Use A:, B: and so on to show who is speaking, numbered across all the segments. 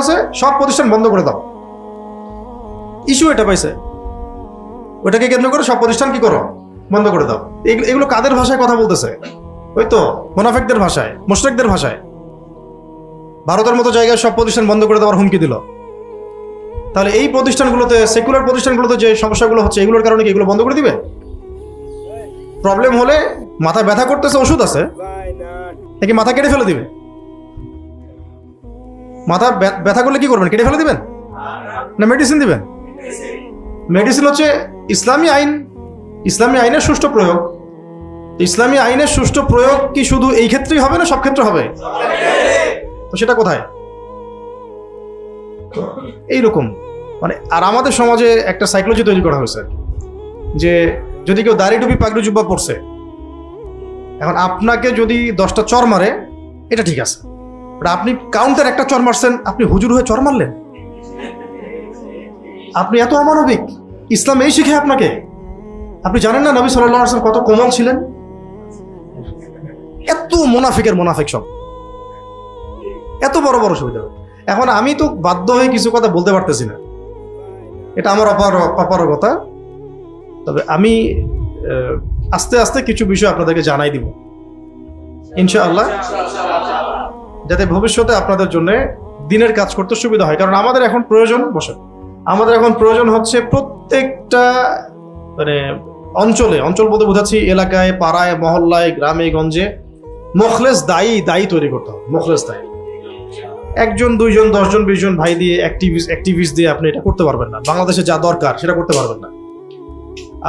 A: হয়েছে সব প্রতিষ্ঠান বন্ধ করে দাও, ইস্যু এটা পাইছে, ওটাকে কেন্দ্র করে সব প্রতিষ্ঠান কি করো, বন্ধ করে দাও। এগুলো কাদের ভাষায় কথা বলতেছে? ওই তো মুনাফিকদের ভাষায়, মুশরিকদের ভাষায়। ভারতের মতো জায়গায় সব প্রতিষ্ঠান বন্ধ করে দেওয়ার হুমকি দিল। তাহলে এই প্রতিষ্ঠানগুলোতে, সেকুলার প্রতিষ্ঠানগুলোতে যে সমস্যাগুলো হচ্ছে এগুলোর কারণে কি এগুলো বন্ধ করে দিবে? প্রবলেম হলে মাথা ব্যথা করতেছে, ওষুধ আছে, নাকি মাথা কেটে ফেলে দিবে? মাথা ব্যথা করলে কি করবেন? কেটে ফেলে দিবেন না মেডিসিন দিবেন? মেডিসিন হচ্ছে ইসলামী আইন, ইসলামী আইনের সুষ্ঠু প্রয়োগ। ইসলামী আইনের সুষ্ঠু প্রয়োগ কি শুধু এই ক্ষেত্রেই হবে না সব ক্ষেত্রে হবে? তো সেটা কোথায়? এইরকম মানে। আর আমাদের সমাজে একটা সাইকোলজি তৈরি করা হয়েছে যে যদি কেউ দাড়ি টুপি পাগড়ি জুব্বা পড়ছে, এখন আপনাকে যদি 10টা চর মারে এটা ঠিক আছে, আপনি কাউন্টার একটা চর মারছেন, আপনি হুজুর হয়ে চর মারলেন, আপনি এত অমানবিক। ইসলাম এই শিখে আপনাকে? আপনি জানেন না নবী সাল্লাল্লাহু আলাইহি ওয়াসাল্লাম কত কোমল ছিলেন? এত মুনাফিকের মুনাফিক সব, এত বড় বড় সুবিধা। এখন আমি তো বাধ্য হয়ে কিছু কথা বলতে পারতেছি না, এটা আমার অপারগতা। তবে আমি আস্তে আস্তে কিছু বিষয় আপনাদেরকে জানাই দিব ইনশাআল্লাহ, যাতে ভবিষ্যতে আপনাদের জন্য দিনের কাজ করতে সুবিধা হয়। কারণ আমাদের এখন প্রয়োজন, আমাদের এখন প্রয়োজন হচ্ছে প্রত্যেকটা মানে অঞ্চল বলতে বোঝাচ্ছি এলাকায়, পাড়ায়, মহল্লায়, গ্রামে গঞ্জে মুখলেস দায়ী তৈরি করতে হবে। মুখলেস দায়ী 1 জন 2 জন 10 জন 20 জন ভাই দিয়ে, অ্যাক্টিভিস্ট দিয়ে আপনি এটা করতে পারবেন না। বাংলাদেশে যা দরকার সেটা করতে পারবেন না।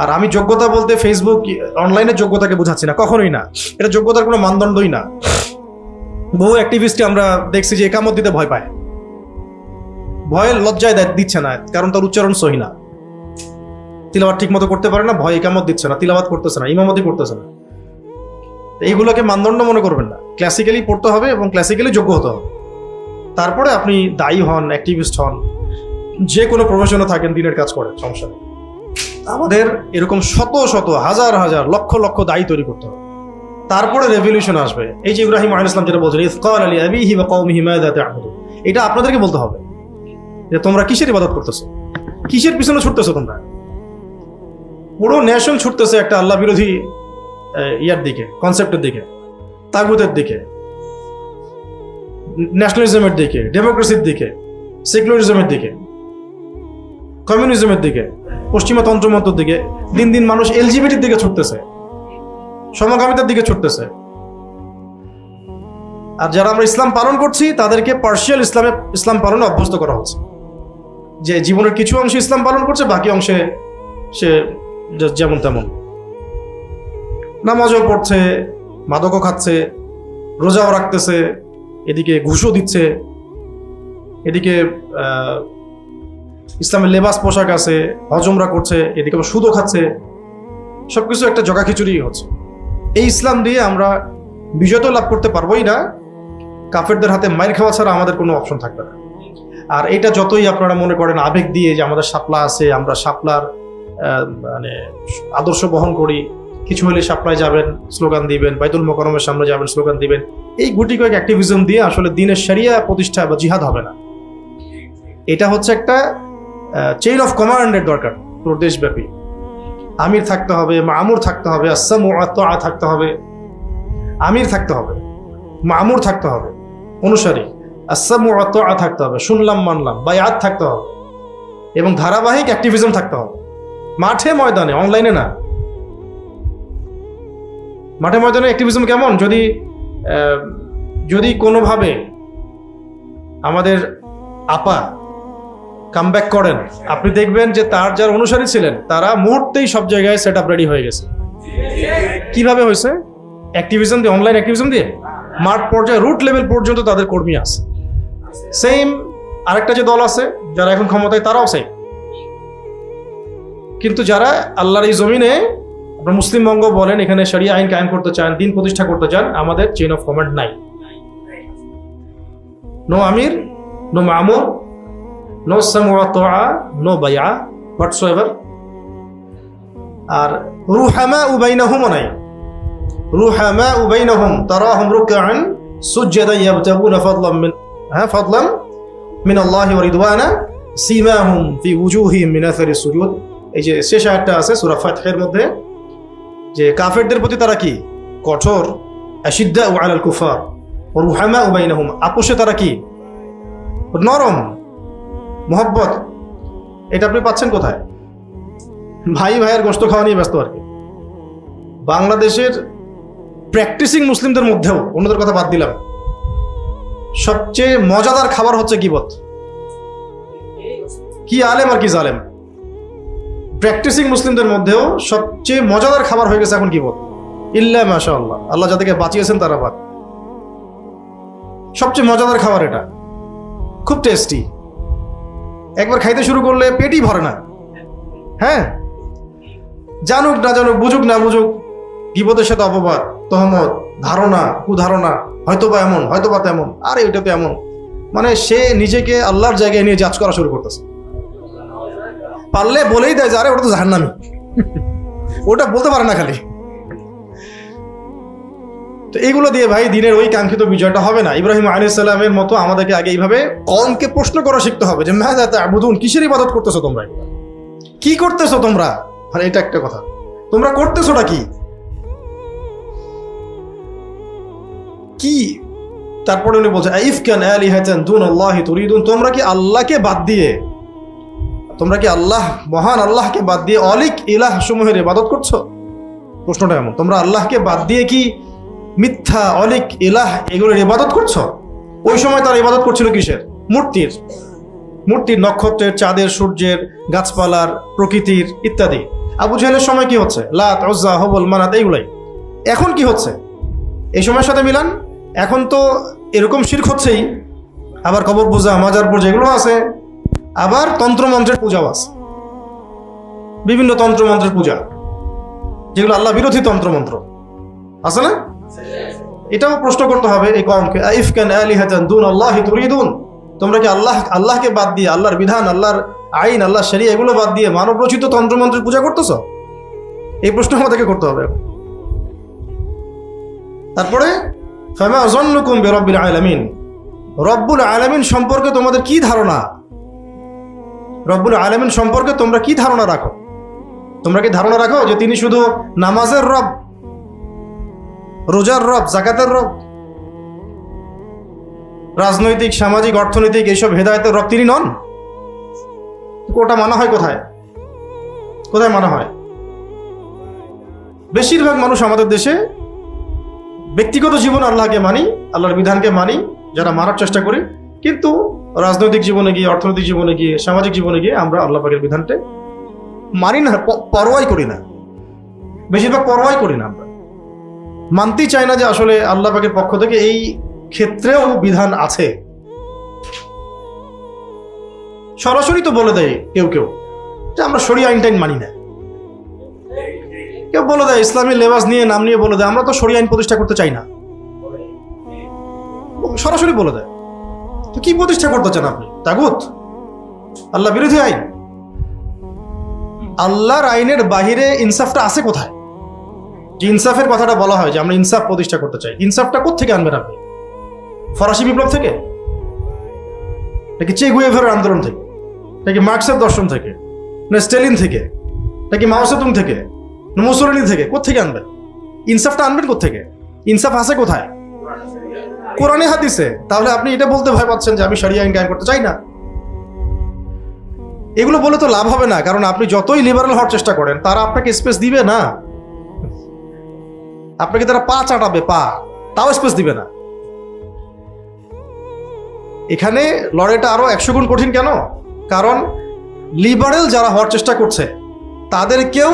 A: আর আমি যোগ্যতা বলতে ফেসবুক অনলাইনের যোগ্যতাকে বোঝাচ্ছি না, কখনোই না। এটা যোগ্যতার কোনো মানদণ্ডই না। বহু অ্যাক্টিভিস্টকে আমরা দেখছি যে একামত দিতে ভয় পায়, ভয়ে লজ্জায় দিচ্ছে না, কারণ তার উচ্চারণ সহি না, তিলাওয়াত ঠিক মতো করতে পারে না, ভয় একামত দিচ্ছে না, তিলাওয়াত করতেছে না, ইমামতি করতেছে না। এইগুলোকে মানদণ্ড মনে করবেন না। ক্লাসিক্যালি পড়তে হবে এবং ক্লাসিক্যালি যোগ্য হতে হবে, তারপরে আপনি দায়ী হন, অ্যাক্টিভিস্ট হন, যে কোনো প্রফেশনে থাকেন, দিনের কাজ করেন, সমস্যা নেই। আমাদের এরকম শত শত হাজার হাজার লক্ষ লক্ষ দায়ী তৈরি করতে হবে, তারপরে রেভলিউশন আসবে। এই যে ইব্রাহিম আলাইহিস সালাম যেটা বলছেন, ইয ক্বালা লিআবিহি ওয়া কওমিহি মাযা তা'বুদুন, এটা আপনাদেরকে বলতে হবে যে তোমরা কিসের ইবাদত করতেছো, কিসের পিছনে ছুটতেছো তোমরা। পুরো নেশন ছুটতেছে একটা আল্লাহ বিরোধী ইয়ার দিকে, কনসেপ্টের দিকে, তাগুতের দিকে, ন্যাশনালিজমের দিকে, ডেমোক্রেসির দিকে, সেকুলারিজমের দিকে, কমিউনিজমের দিকে, পশ্চিমা তন্ত্রমন্ত্রের দিকে। দিন দিন মানুষ এলজিবিটির দিকে ছুটতেছে, সমকামিতার দিকে ছুটতেছে। আর যারা আমরা ইসলাম পালন করছি তাদেরকে পার্শিয়াল ইসলাম পালনে অভ্যস্ত করা হচ্ছে, যে জীবনের কিছু অংশে ইসলাম পালন করছে, বাকি অংশে সে যেমন তেমন, নামাজও পড়ছে, মাদকও খাচ্ছে, রোজাও রাখতেছে, এদিকে ঘুষও দিচ্ছে, এদিকে ইসলামের লেবাস পোশাক আছে, হজমরা করছে, এদিকে সুদও খাচ্ছে। সবকিছু একটা জগা খিচুড়ি হচ্ছে। এই ইসলাম দিয়ে আমরা বিজয় তো লাভ করতে পারবোই না, কাফেরদের হাতে মাইর খাওয়া ছাড়া আমাদের কোনো অপশন থাকবে না। আর এটা যতই আপনারা মনে করেন আবেগ দিয়ে যে আমাদের শাপলা আছে, আমরা শাপলার মানে আদর্শ বহন করি, কিছু হলে শাপলায় যাবেন, স্লোগান দিবেন, বাইতুল মোকাররমের সামনে যাবেন, স্লোগান দিবেন, এই গুটি কয়েক অ্যাক্টিভিজম দিয়ে আসলে দিনের শরিয়া প্রতিষ্ঠা বা জিহাদ হবে না। এটা হচ্ছে একটা চেইন অফ কমান্ডের দরকার পুরো দেশব্যাপী। আমির থাকতে হবে, মামুর থাকতে হবে, আসসামু ওয়া তাআ থাকতে হবে, আমির থাকতে হবে, মামুর থাকতে হবে, অনুসারী, আসসামু ওয়া তাআ থাকতে হবে, শুনলাম মানলাম, বায়াত থাকতে হবে, এবং ধারাবাহিক অ্যাক্টিভিজম থাকতে হবে, মাঠে ময়দানে, অনলাইনে না। মাঠে ময়দানে অ্যাক্টিভিজম কেমন? যদি কোনোভাবে আমাদের আপা কামব্যাক করেন, আপনি দেখবেন যে তার যারা অনুসারী ছিলেন তারা মুহূর্তেই সব জায়গায় সেট আপ রেডি হয়ে গেছে। কিভাবে হয়েছে? অ্যাক্টিভিজম দিয়ে, অনলাইন অ্যাক্টিভিজম দিয়ে। মাঠ পর্যায়ে, রুট লেভেল পর্যন্ত তাদের কর্মী আছে। সেম আরেকটা যে দল আছে যারা এখন ক্ষমতায়, তারাও সেম। কিন্তু যারা আল্লাহর এই জমিনে, আপনার মুসলিম বঙ্গ বলেন, এখানে শরিয়া আইন কায়েম করতে চান, দিন প্রতিষ্ঠা করতে চান, আমাদের চেইন অফ কমান্ড নাই। নো আমির, নো মামুর, নো সামু ওয়া তাআ, নো বাইআ হোয়াটসোএভার। আর রুহামা বাইনাহুম নাই। রুহামা বাইনাহুম তারাহুম রুকআন সুজদান ইয়াবতাগুনা ফাদলাম মিনাল্লাহি ওয়া রিদওয়ানা সীমাহুম ফি উজুহিহিম মিন আসারিস সুজুদ। এই যে শেষ আয়াতটা আছে সূরা ফাতহের মধ্যে, যে কাফেরদের প্রতি তারা কি কঠোর, আশিদ্দাউ আলাল কুফার ওয়া রুহামাউ বাইনাহুম, আপোষে তারা কি নরম, মহব্বত। এটা আপনি পাচ্ছেন কোথায়? ভাই ভাইয়ের গোশত খাওয়া নিয়ে ব্যস্ত আর কি। বাংলাদেশের প্র্যাকটিসিং মুসলিমদের মধ্যেও, অন্যদের কথা বাদ দিলাম, সবচেয়ে মজাদার খাবার হচ্ছে গীবত। কি আলেম আর কি জালেম। প্র্যাকটিসিং মুসলিমদের মধ্যেও সবচেয়ে মজাদার খাবার হয়ে গেছে এখন গীবত। ইল্লা মাশাআল্লাহ, আল্লাহ যাদেরকে বাঁচিয়েছেন তারা বাদ। সবচেয়ে মজাদার খাবার এটা, খুব টেস্টি। একবার খাইতে শুরু করলে পেটই ভরে না। হ্যাঁ, জানুক না জানুক, বুঝুক না বুঝুক, গীবতের সাথে অপবাদ, তহমত, ধারণা, কুধারণা, হয়তোবা এমন, হয়তোবা তেমন, আরে এটা তো এমন, মানে সে নিজেকে আল্লাহর জায়গায় নিয়ে জাজ করা শুরু করতেছে। পারলে বলেই দেয় যে আরে ওটা তো জাহান্নামী, ওটা বলতে পারে না খালি। তো এইগুলো দিয়ে ভাই দিনের ওই কাঙ্ক্ষিত বিজয়টা হবে না। ইব্রাহিম আলাইহিস সালামের মতো আমাদেরকে আগে এইভাবে কওমকে প্রশ্ন করা শিখতে হবে যে মাযা তা'বুদুন, কিসের ইবাদত করতেছো তোমরা, কি করতেছো তোমরা? আর এটা একটা কথা, তোমরা করতেছোটা কি? কি তারপরে উনি বলছেন আইফকান আলিহাতান দুনাল্লাহি তুরিদুন, তোমরা কি আল্লাহকে বাদ দিয়ে, তোমরা কি আল্লাহ, মহান আল্লাহকে বাদ দিয়ে অলিক ইলাহ সমূহের ইবাদত করছো? প্রশ্নটা এমন, তোমরা আল্লাহকে বাদ দিয়ে কি মিথ্যা অলিক ইলাহ এগুলোর ইবাদত করছো? ওই সময় তারা ইবাদত করছিল কিসের? মূর্তির, মূর্তির, নক্ষত্রের, চাঁদের, সূর্যের, গাছপালার, প্রকৃতির ইত্যাদি। আবু জাহেলের সময় কি হচ্ছে? লাত, উজ্জা, হবল, মানাত, এইগুলাই। এখন কি হচ্ছে এই সময়ের সাথে মিলান? এখন তো এরকম শিরক হচ্ছেই, আবার কবর পূজা, মাজার পূজা এগুলো আছে, আবার তন্ত্রমন্ত্রের পূজাও আছে, বিভিন্ন তন্ত্রমন্ত্রের পূজা যেগুলো আল্লাহ বিরোধী তন্ত্রমন্ত্র আছে না? এটাও প্রশ্ন করতে হবে এই কওমকে, আইফকান আলিহাতান দুনাল্লাহি তুরিদুন, তোমরা কি আল্লাহকে বাদ দিয়ে, আল্লাহর বিধান, আল্লাহর আইন, আল্লাহর শরিয়া এগুলো বাদ দিয়ে মানব রচিত তন্ত্রমন্ত্রের পূজা করতেছ? এই প্রশ্ন আমাদেরকে করতে হবে। তারপরে ফামা যান্নুকুম বিরাব্বিল আলামিন, রব্বুল আলামিন সম্পর্কে তোমাদের কি ধারণা? রব্বুল আলামিন সম্পর্কে তোমরা কি ধারণা রাখো? তোমরা কি ধারণা রাখো যে তিনি শুধু নামাজের রব, রোজার রব, যাকাতের রব, রাজনৈতিক, সামাজিক, অর্থনৈতিক এইসব হেদায়েতের রব তিনি নন? ওটা মানা হয় কোথায়? কোথায় মানা হয়? বেশিরভাগ মানুষ আমাদের দেশে ব্যক্তিগত জীবন আল্লাহকে মানি, আল্লাহর বিধানকে মানি, যারা মানার চেষ্টা করি, কিন্তু রাজনৈতিক জীবনে গিয়ে, অর্থনৈতিক জীবনে গিয়ে, সামাজিক জীবনে গিয়ে আমরা আল্লাহ পাকের বিধানটা মানি না, পরোয়াই করি না। বেশিরভাগ পরোয়াই করি না, আমরা মানতেই চাই না যে আসলে আল্লাহ পাকের পক্ষ থেকে এই ক্ষেত্রেও বিধান আছে। সরাসরি তো বলে দেয় কেউ কেউ যে আমরা শরিয়া আইন টাইন মানি না। কেউ বলে দেয়, ইসলামী লেবাস নিয়ে, নাম নিয়ে বলে দেয় আমরা তো শরিয়া আইন প্রতিষ্ঠা করতে চাই না, সরাসরি বলে দেয়। তো কি প্রতিষ্ঠা করতে চান আপনি? তাগুত, আল্লাহ বিরোধী আইন? আল্লাহর আইনের বাহিরে ইনসাফটা আছে কোথায়? যে ইনসাফের কথাটা বলা হয় যে আমরা ইনসাফ প্রতিষ্ঠা করতে চাই, ইনসাফটা কোত্থেকে আনবেন আপনি? ফরাসি বিপ্লব থেকে? নাকি চে গুয়েভারের আন্দোলন থেকে? নাকি মার্কসের দর্শন থেকে? না স্টেলিন থেকে? নাকি মাও সেতুং থেকে? না মুসোলিনি থেকে? কোত্থেকে আনবেন? ইনসাফটা আনবেন কোত্থেকে? ইনসাফ আছে কোথায়? কোরআনে হাদিসে। তাহলে আপনি এটা বলতে ভয় পাচ্ছেন যে আমি শরিয়া আইন কায়েম করতে চাই না। এগুলো বলে তো লাভ হবে না, কারণ আপনি যতই লিবারাল হওয়ার চেষ্টা করেন তারা আপনাকে স্পেস দিবে না। আপনাকে তারা পা চাটাবে, পা, তাও স্পেস দিবে না। এখানে লড়াইটা আরো 100 গুণ কঠিন। কেন? কারণ লিবারেল যারা হওয়ার চেষ্টা করছে তাদেরকেও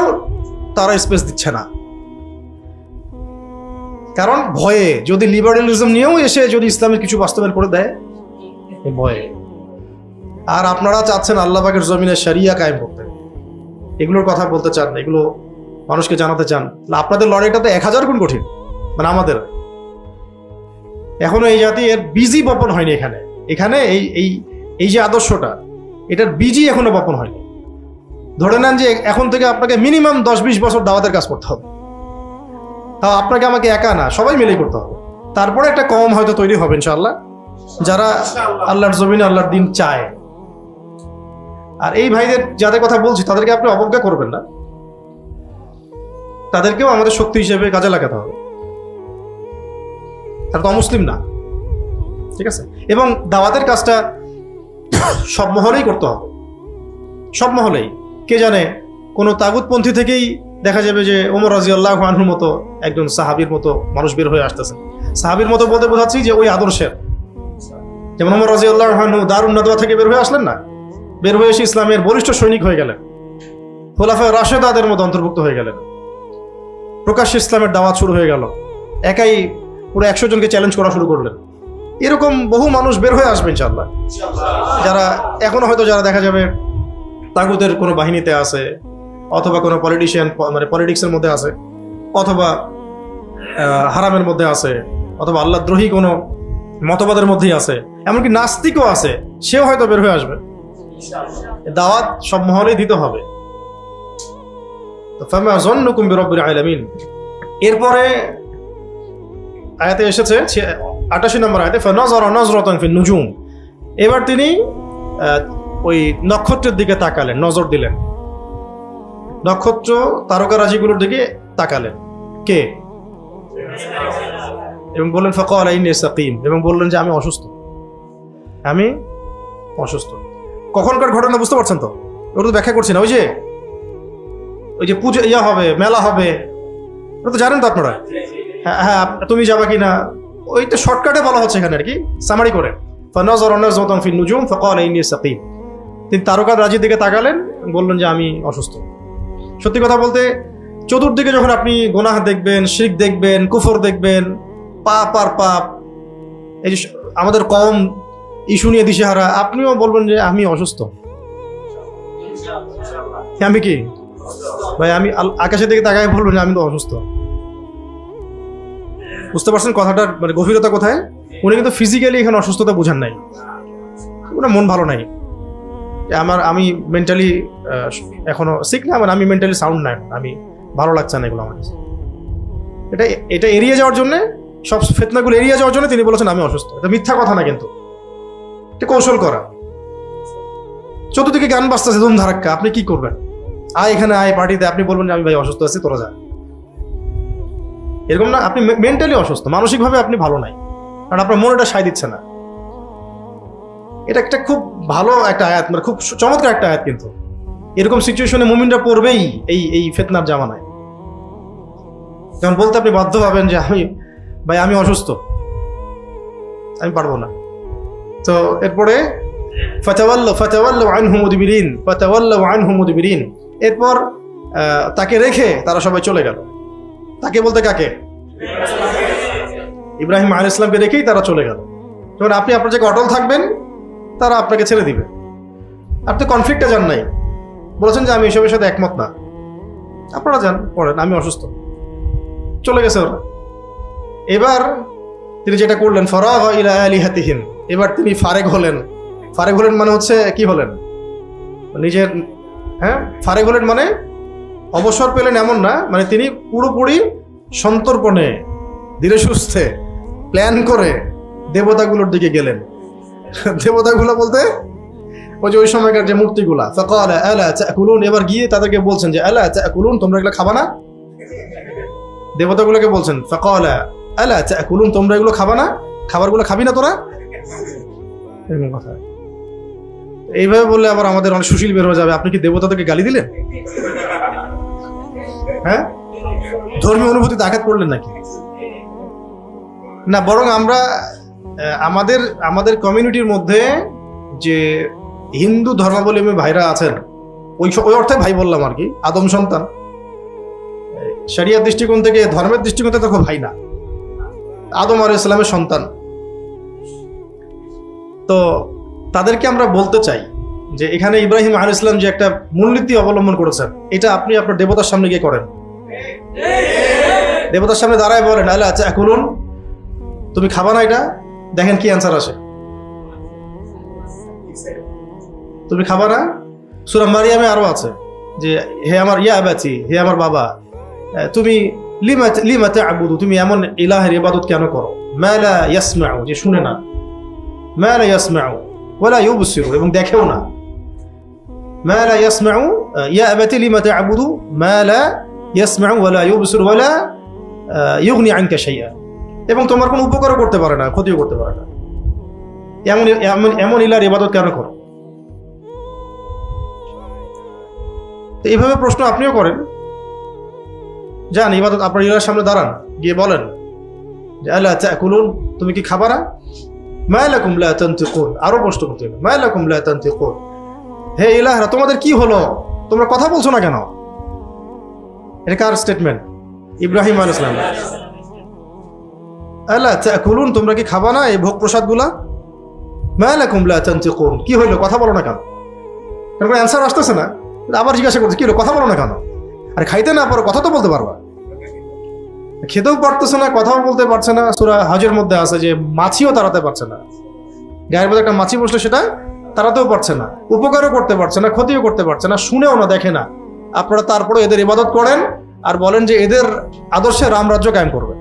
A: তারা স্পেস দিচ্ছে না। কারণ ভয়ে, যদি লিবারেলিজম নিয়েও এসে যদি ইসলামের কিছু বাস্তবায়ন করে দেয়, ভয়ে। আর আপনারা চাচ্ছেন আল্লাহ পাকের জমিনে শরিয়া কায়েম করতে, এগুলোর কথা বলতে চান, এগুলো মানুষকে জানাতে চান। আপনাদের লড়াইটা তো 1000 গুণ কঠিন। মানে আমাদের এখনো এই জাতি এর বীজই বপন হয়নি। এখানে এই যে আদর্শটা, এটার বীজই এখনো বপন হয়নি। ধরে নেন যে এখন থেকে আপনাকে মিনিমাম 10-20 বছর দাওয়াতের কাজ করতে হবে। তাও আপনাকে আমাকে একা না, সবাই মিলেই করতে হবে। তারপরে একটা কম হয়তো তৈরি হবে ইনশাআল্লাহ। যারা আল্লাহর জমিনে আল্লাহর দিন চায়। আর এই ভাইদের যাদের কথা বলছি তাদেরকে আপনি অবজ্ঞা করবেন না, তাদেরকেও আমাদের শক্তি হিসেবে কাজে লাগাতে হবে। তারা তো অমুসলিম না, ঠিক আছে? এবং দাওয়াতের কাজটা সব মহলেই করতে হবে, সব মহলেই। কে জানে কোনো তাগুতপন্থী থেকেই দেখা যাবে যে ওমর রাদিয়াল্লাহু আনহুর মতো একজন সাহাবীর মতো মানুষ বের হয়ে আসতেছেন। সাহাবীর মতো বলতে বোঝাচ্ছি যে ওই আদর্শের, যেমন ওমর রাদিয়াল্লাহু আনহু দারুন নাদওয়া থেকে বের হয়ে আসলেন না, বের হয়ে এসে ইসলামের বলিষ্ঠ সৈনিক হয়ে গেলেন, খোলাফায়ে রাশেদাদের মধ্যে অন্তর্ভুক্ত হয়ে গেলেন, প্রকাশ্যে ইসলামের দাওয়াত শুরু হয়ে গেল, একাই পুরো 100 জনকে চ্যালেঞ্জ করা শুরু করলেন। এরকম বহু মানুষ বের হয়ে আসবে ইনশাআল্লাহ, যারা এখনো হয়তো যারা দেখা যাবে তাগুতের কোনো বাহিনীতে আছে, অথবা কোনো পলিটিশিয়ান মানে পলিটিক্সের মধ্যে আছে, অথবা হারামের মধ্যে আছে, অথবা আল্লাহদ্রোহী কোনো মতবাদের মধ্যেই আছে, এমনকি নাস্তিকও আছে, সেও হয়তো বের হয়ে আসবে। দাওয়াত সব মহলেই দিতে হবে। ফামা যন্নুকুম বিরাব্বিল আলামিন। এরপরে আয়াতে এসেছে 88 নম্বর আয়াতে, ফানাযারা নাযরাতান ফিন নুজুম। এবার তিনি ওই নক্ষত্রের দিকে তাকালেন, নজর দিলেন, নক্ষত্র তারকারাজিগুলোর দিকে তাকালেন। কে? এবং বললেন ফাকালা ইন্নী সাকিম, এবং বললেন যে আমি অসুস্থ, আমি অসুস্থ। কখনকার ঘটনা বুঝতে পারছেন তো? ওটা তো ব্যাখ্যা করছি না। ওই যে পুজো হবে, মেলা হবে, ওটা তো জানেন তো আপনারা। হ্যাঁ, তুমি যাবা কিনা, ওইটা শর্টকাটে বলা হচ্ছে এখানে আর কি, সামারি করে। ফানাযারা নাযরাতান ফিন নুজুম ফাকালা ইন্নী সাকিম। তিনি তারকার রাজির দিকে তাকালেন, বললেন যে আমি অসুস্থ। সত্যি কথা বলতে চতুর্দিকে যখন আপনি গুনাহ দেখবেন, শিরক দেখবেন, কুফর দেখবেন, পাপ আর পাপ, এই যে আমাদের কওম ইস্যু নিয়ে দিশেহারা, আপনিও বলবেন যে আমি অসুস্থ। আমি কি ভাই, আমি আকাশের দিকে তাকায় বলবেন আমি তো অসুস্থ। বুঝতে পারছেন কথাটার মানে গভীরতা কোথায়? উনি কিন্তু ফিজিক্যালি এখানে অসুস্থতা বোঝান নাই, ওনার মন ভালো নাই, আমি মেন্টালি এখনো সিক না, মানে আমি মেন্টালি সাউন্ড নাই, আমি ভালো লাগছে না এগুলো আমার। এটা এড়িয়ে যাওয়ার জন্য, সব ফিতনাগুলো এড়িয়ে যাওয়ার জন্য তিনি বলেছেন আমি অসুস্থ। এটা মিথ্যা কথা না, কিন্তু এটা কৌশল করা। চতুর্দিকে গান বাজতেছে ধুম ধারাক্কা, আপনি কি করবেন? আয় এখানে, আয় পার্টিতে, আপনি বলবেন যে আমি ভাই অসুস্থ আছি, তোরা যা। এরকম না, আপনি মেন্টালি অসুস্থ, মানসিকভাবে আপনি ভালো নাই, কারণ আপনার মনটা সায় দিচ্ছে না। এটা একটা খুব ভালো একটা আয়াত, মানে খুব চমৎকার একটা আয়াত। কিন্তু এরকম সিচুয়েশনে মুমিনরা পড়বেই এই ফিতনার জামানায়, যেমন বলতে আপনি বাধ্য হবেন যে আমি অসুস্থ, আমি পারবো না। তো এরপরে ফাতাওয়াল্লাউ আনহু মুদবিরিন, এরপর তাকে রেখে তারা সবাই চলে গেল। তাকে বলতে কাকে? ইব্রাহিম আলাইহিস সালামকে রেখেই তারা চলে গেল। যখন আপনি আপনার জায়গায় অটল থাকবেন, তারা আপনাকে ছেড়ে দিবে। আপনি কনফ্লিক্টে যান নাই, বলেছেন যে আমি এসবের সাথে একমত না, আপনারা যান, পড়েন, আমি অসুস্থ, চলে গেছে ওরা। এবার তিনি যেটা করলেন, ফারাগা ইলা আলিহাতিহিম, এবার তিনি ফারেগ হলেন। ফারেগ হলেন মানে হচ্ছে কি হলেন? নিজের ফারেগ হলেন মানে অবসর পেলেন এমন না, মানে তিনি পুরোপুরি সন্তর্পণে ধীরে সুস্থে প্ল্যান করে দেবতাগুলোর দিকে গেলেন। দেবতাগুলো বলতে ওই সময়কার যে মূর্তিগুলা। ফাকালা আলা তাকুলুন, এবার গিয়ে তাদেরকে বলছেন যে আলা তাকুলুন, তোমরা এগুলো খাবা না? দেবতাগুলোকে বলছেন ফাকালা আলা তাকুলুন, তোমরা এগুলো খাবা না? খাবারগুলো খাবি না তোরা? এরকম কথা। এইভাবে বললে আবার আমাদের অনেক সুশীল বের হয়ে যাবে। আপনি কি দেবতাদেরকে গালি দিলেন? হ্যাঁ, ধর্মীয় অনুভূতিতে আঘাত করলেন নাকি? না, বরং আমরা আমাদের কমিউনিটির মধ্যে যে হিন্দু ধর্মাবলম্বী ভাইরা আছেন, ওই অর্থে ভাই বললাম আর কি, আদম সন্তান, শরিয়ার দৃষ্টিকোণ থেকে, ধর্মের দৃষ্টিকোণ থেকে তো ভাই না, আদম আলাইহিস সালামের সন্তান। তো তাদেরকে আমরা বলতে চাই যে এখানে ইব্রাহিম আলাইহিস সালাম যে একটা মূলনীতি অবলম্বন করেছেন, এটা আপনি আপনার দেবতার সামনে গিয়ে করেন। দেবতার সামনে দাঁড়ায় বলেন আলা তাকুলুন, তুমি খাবা না এটা? দেখেন কি অ্যান্সার আসে। তুমি খাবা না? সূরা মারিয়ামে আরো আছে যে হে আমার ইয়া আবাতি, হে আমার বাবা, তুমি লিমা তা'বুদু, তুমি এমন ইলাহের ইবাদত কেন করো, মা লা ইয়াসমাউ, যে শুনে না, মা লা ইয়াসমাউ ওয়া লা ইউবসিরু, এবং দেখেও না। মা লা ইয়াসমাউ ইয়া আবাতি লিমা তা'বুদু মা লা ইয়াসমাউ ওয়া লা ইউবসিরু ওয়া লা ইউগনি আনকা শাইআ, এবং তোমার কোনো উপকারও করতে পারে না, ক্ষতিও করতে পারে না। এমন এমন এমন ইলার ইবাদত কেন করো? তো এইভাবে প্রশ্ন আপনিও করেন, যান ইবাদত আপনার ইলার সামনে দাঁড়ান, গিয়ে বলেন যে আলা তাকুলুন, তুমি কি খাবা না? মা লাকুম লা তানতিকুন, আরো প্রশ্ন করতে হবে, মা লাকুম লা তানতিকুন, হে ইলাহরা তোমাদের কি হলো, তোমরা কথা বলছো না কেন? এটা কার স্টেটমেন্ট? ইব্রাহিম আলাইহিস সালাম। আলা তাকুলুন, তোমরা কি খাবা না এই ভোগ প্রসাদগুলা? মা লাকুম লা তানতিকুন, কি হইলো, কথা বলো না কেন? কারণ কোনো অ্যান্সার আসতেছে না, আবার জিজ্ঞাসা করছে কি হলো, কথা বলো না কেন? আরে খাইতে না পারো, কথা তো বলতে পারবা। খেতেও পারতেছে না, কথাও বলতে পারছে না। সূরা হজের মধ্যে আছে যে মাছিও তাড়াতে পারছে না, গায়ের মধ্যে একটা মাছি বসলে সেটা তাড়াতেও পারছে না, উপকারও করতে পারছে না, ক্ষতিও করতে পারছে না, শুনেও না, দেখে না। আপনারা তারপরে এদের ইবাদত করেন আর বলেন যে এদের আদর্শে রামরাজ্য কায়েম করবে।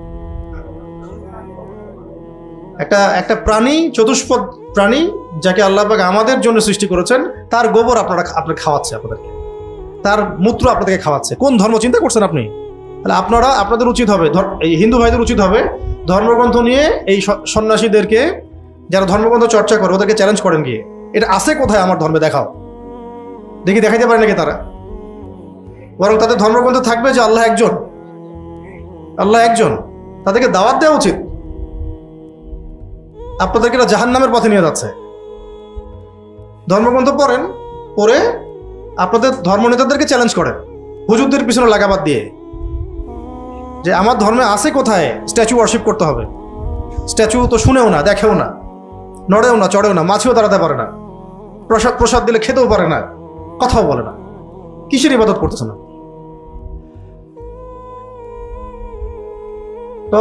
A: একটা প্রাণী, চতুষ্পদ প্রাণী, যাকে আল্লাহ পাক আমাদের জন্য সৃষ্টি করেছেন, তার গোবর আপনার খাওয়াচ্ছে, আপনাদেরকে তার মূত্র আপনাদেরকে খাওয়াচ্ছে। কোন ধর্ম চিন্তা করছেন আপনি? তাহলে আপনাদের উচিত হবে, এই হিন্দু ভাইদের উচিত হবে ধর্মগ্রন্থ নিয়ে এই সন্ন্যাসীদেরকে, যারা ধর্মগ্রন্থ চর্চা করে, ওদেরকে চ্যালেঞ্জ করেন গিয়ে, এটা আছে কোথায় আমার ধর্মে, দেখাও দেখি, দেখাইতে পারে নাকি তারা। বরং তাদের ধর্মগ্রন্থ থাকবে যে আল্লাহ একজন, আল্লাহ একজন, তাদেরকে দাওয়াত দেওয়া উচিত। আপনাদেরকে জাহান্নামের পথে নিয়ে যাচ্ছে। ধর্মগ্রন্থ পড়েন, পড়ে আপনাদের ধর্মনেতাদেরকে চ্যালেঞ্জ করেন, হুজুরদের পিছনে লাগাবাদ দিয়ে, যে আমার ধর্মে আছে কোথায় স্ট্যাচু ওয়ার্শিপ করতে হবে। স্ট্যাচু তো শুনেও না, দেখেও না, নড়েও না, চড়েও না, মাছিও দাঁড়াতে পারে না, প্রসাদ দিলে খেতেও পারে না, কথাও বলে না, কিসের ইবাদত করতেছে না? তো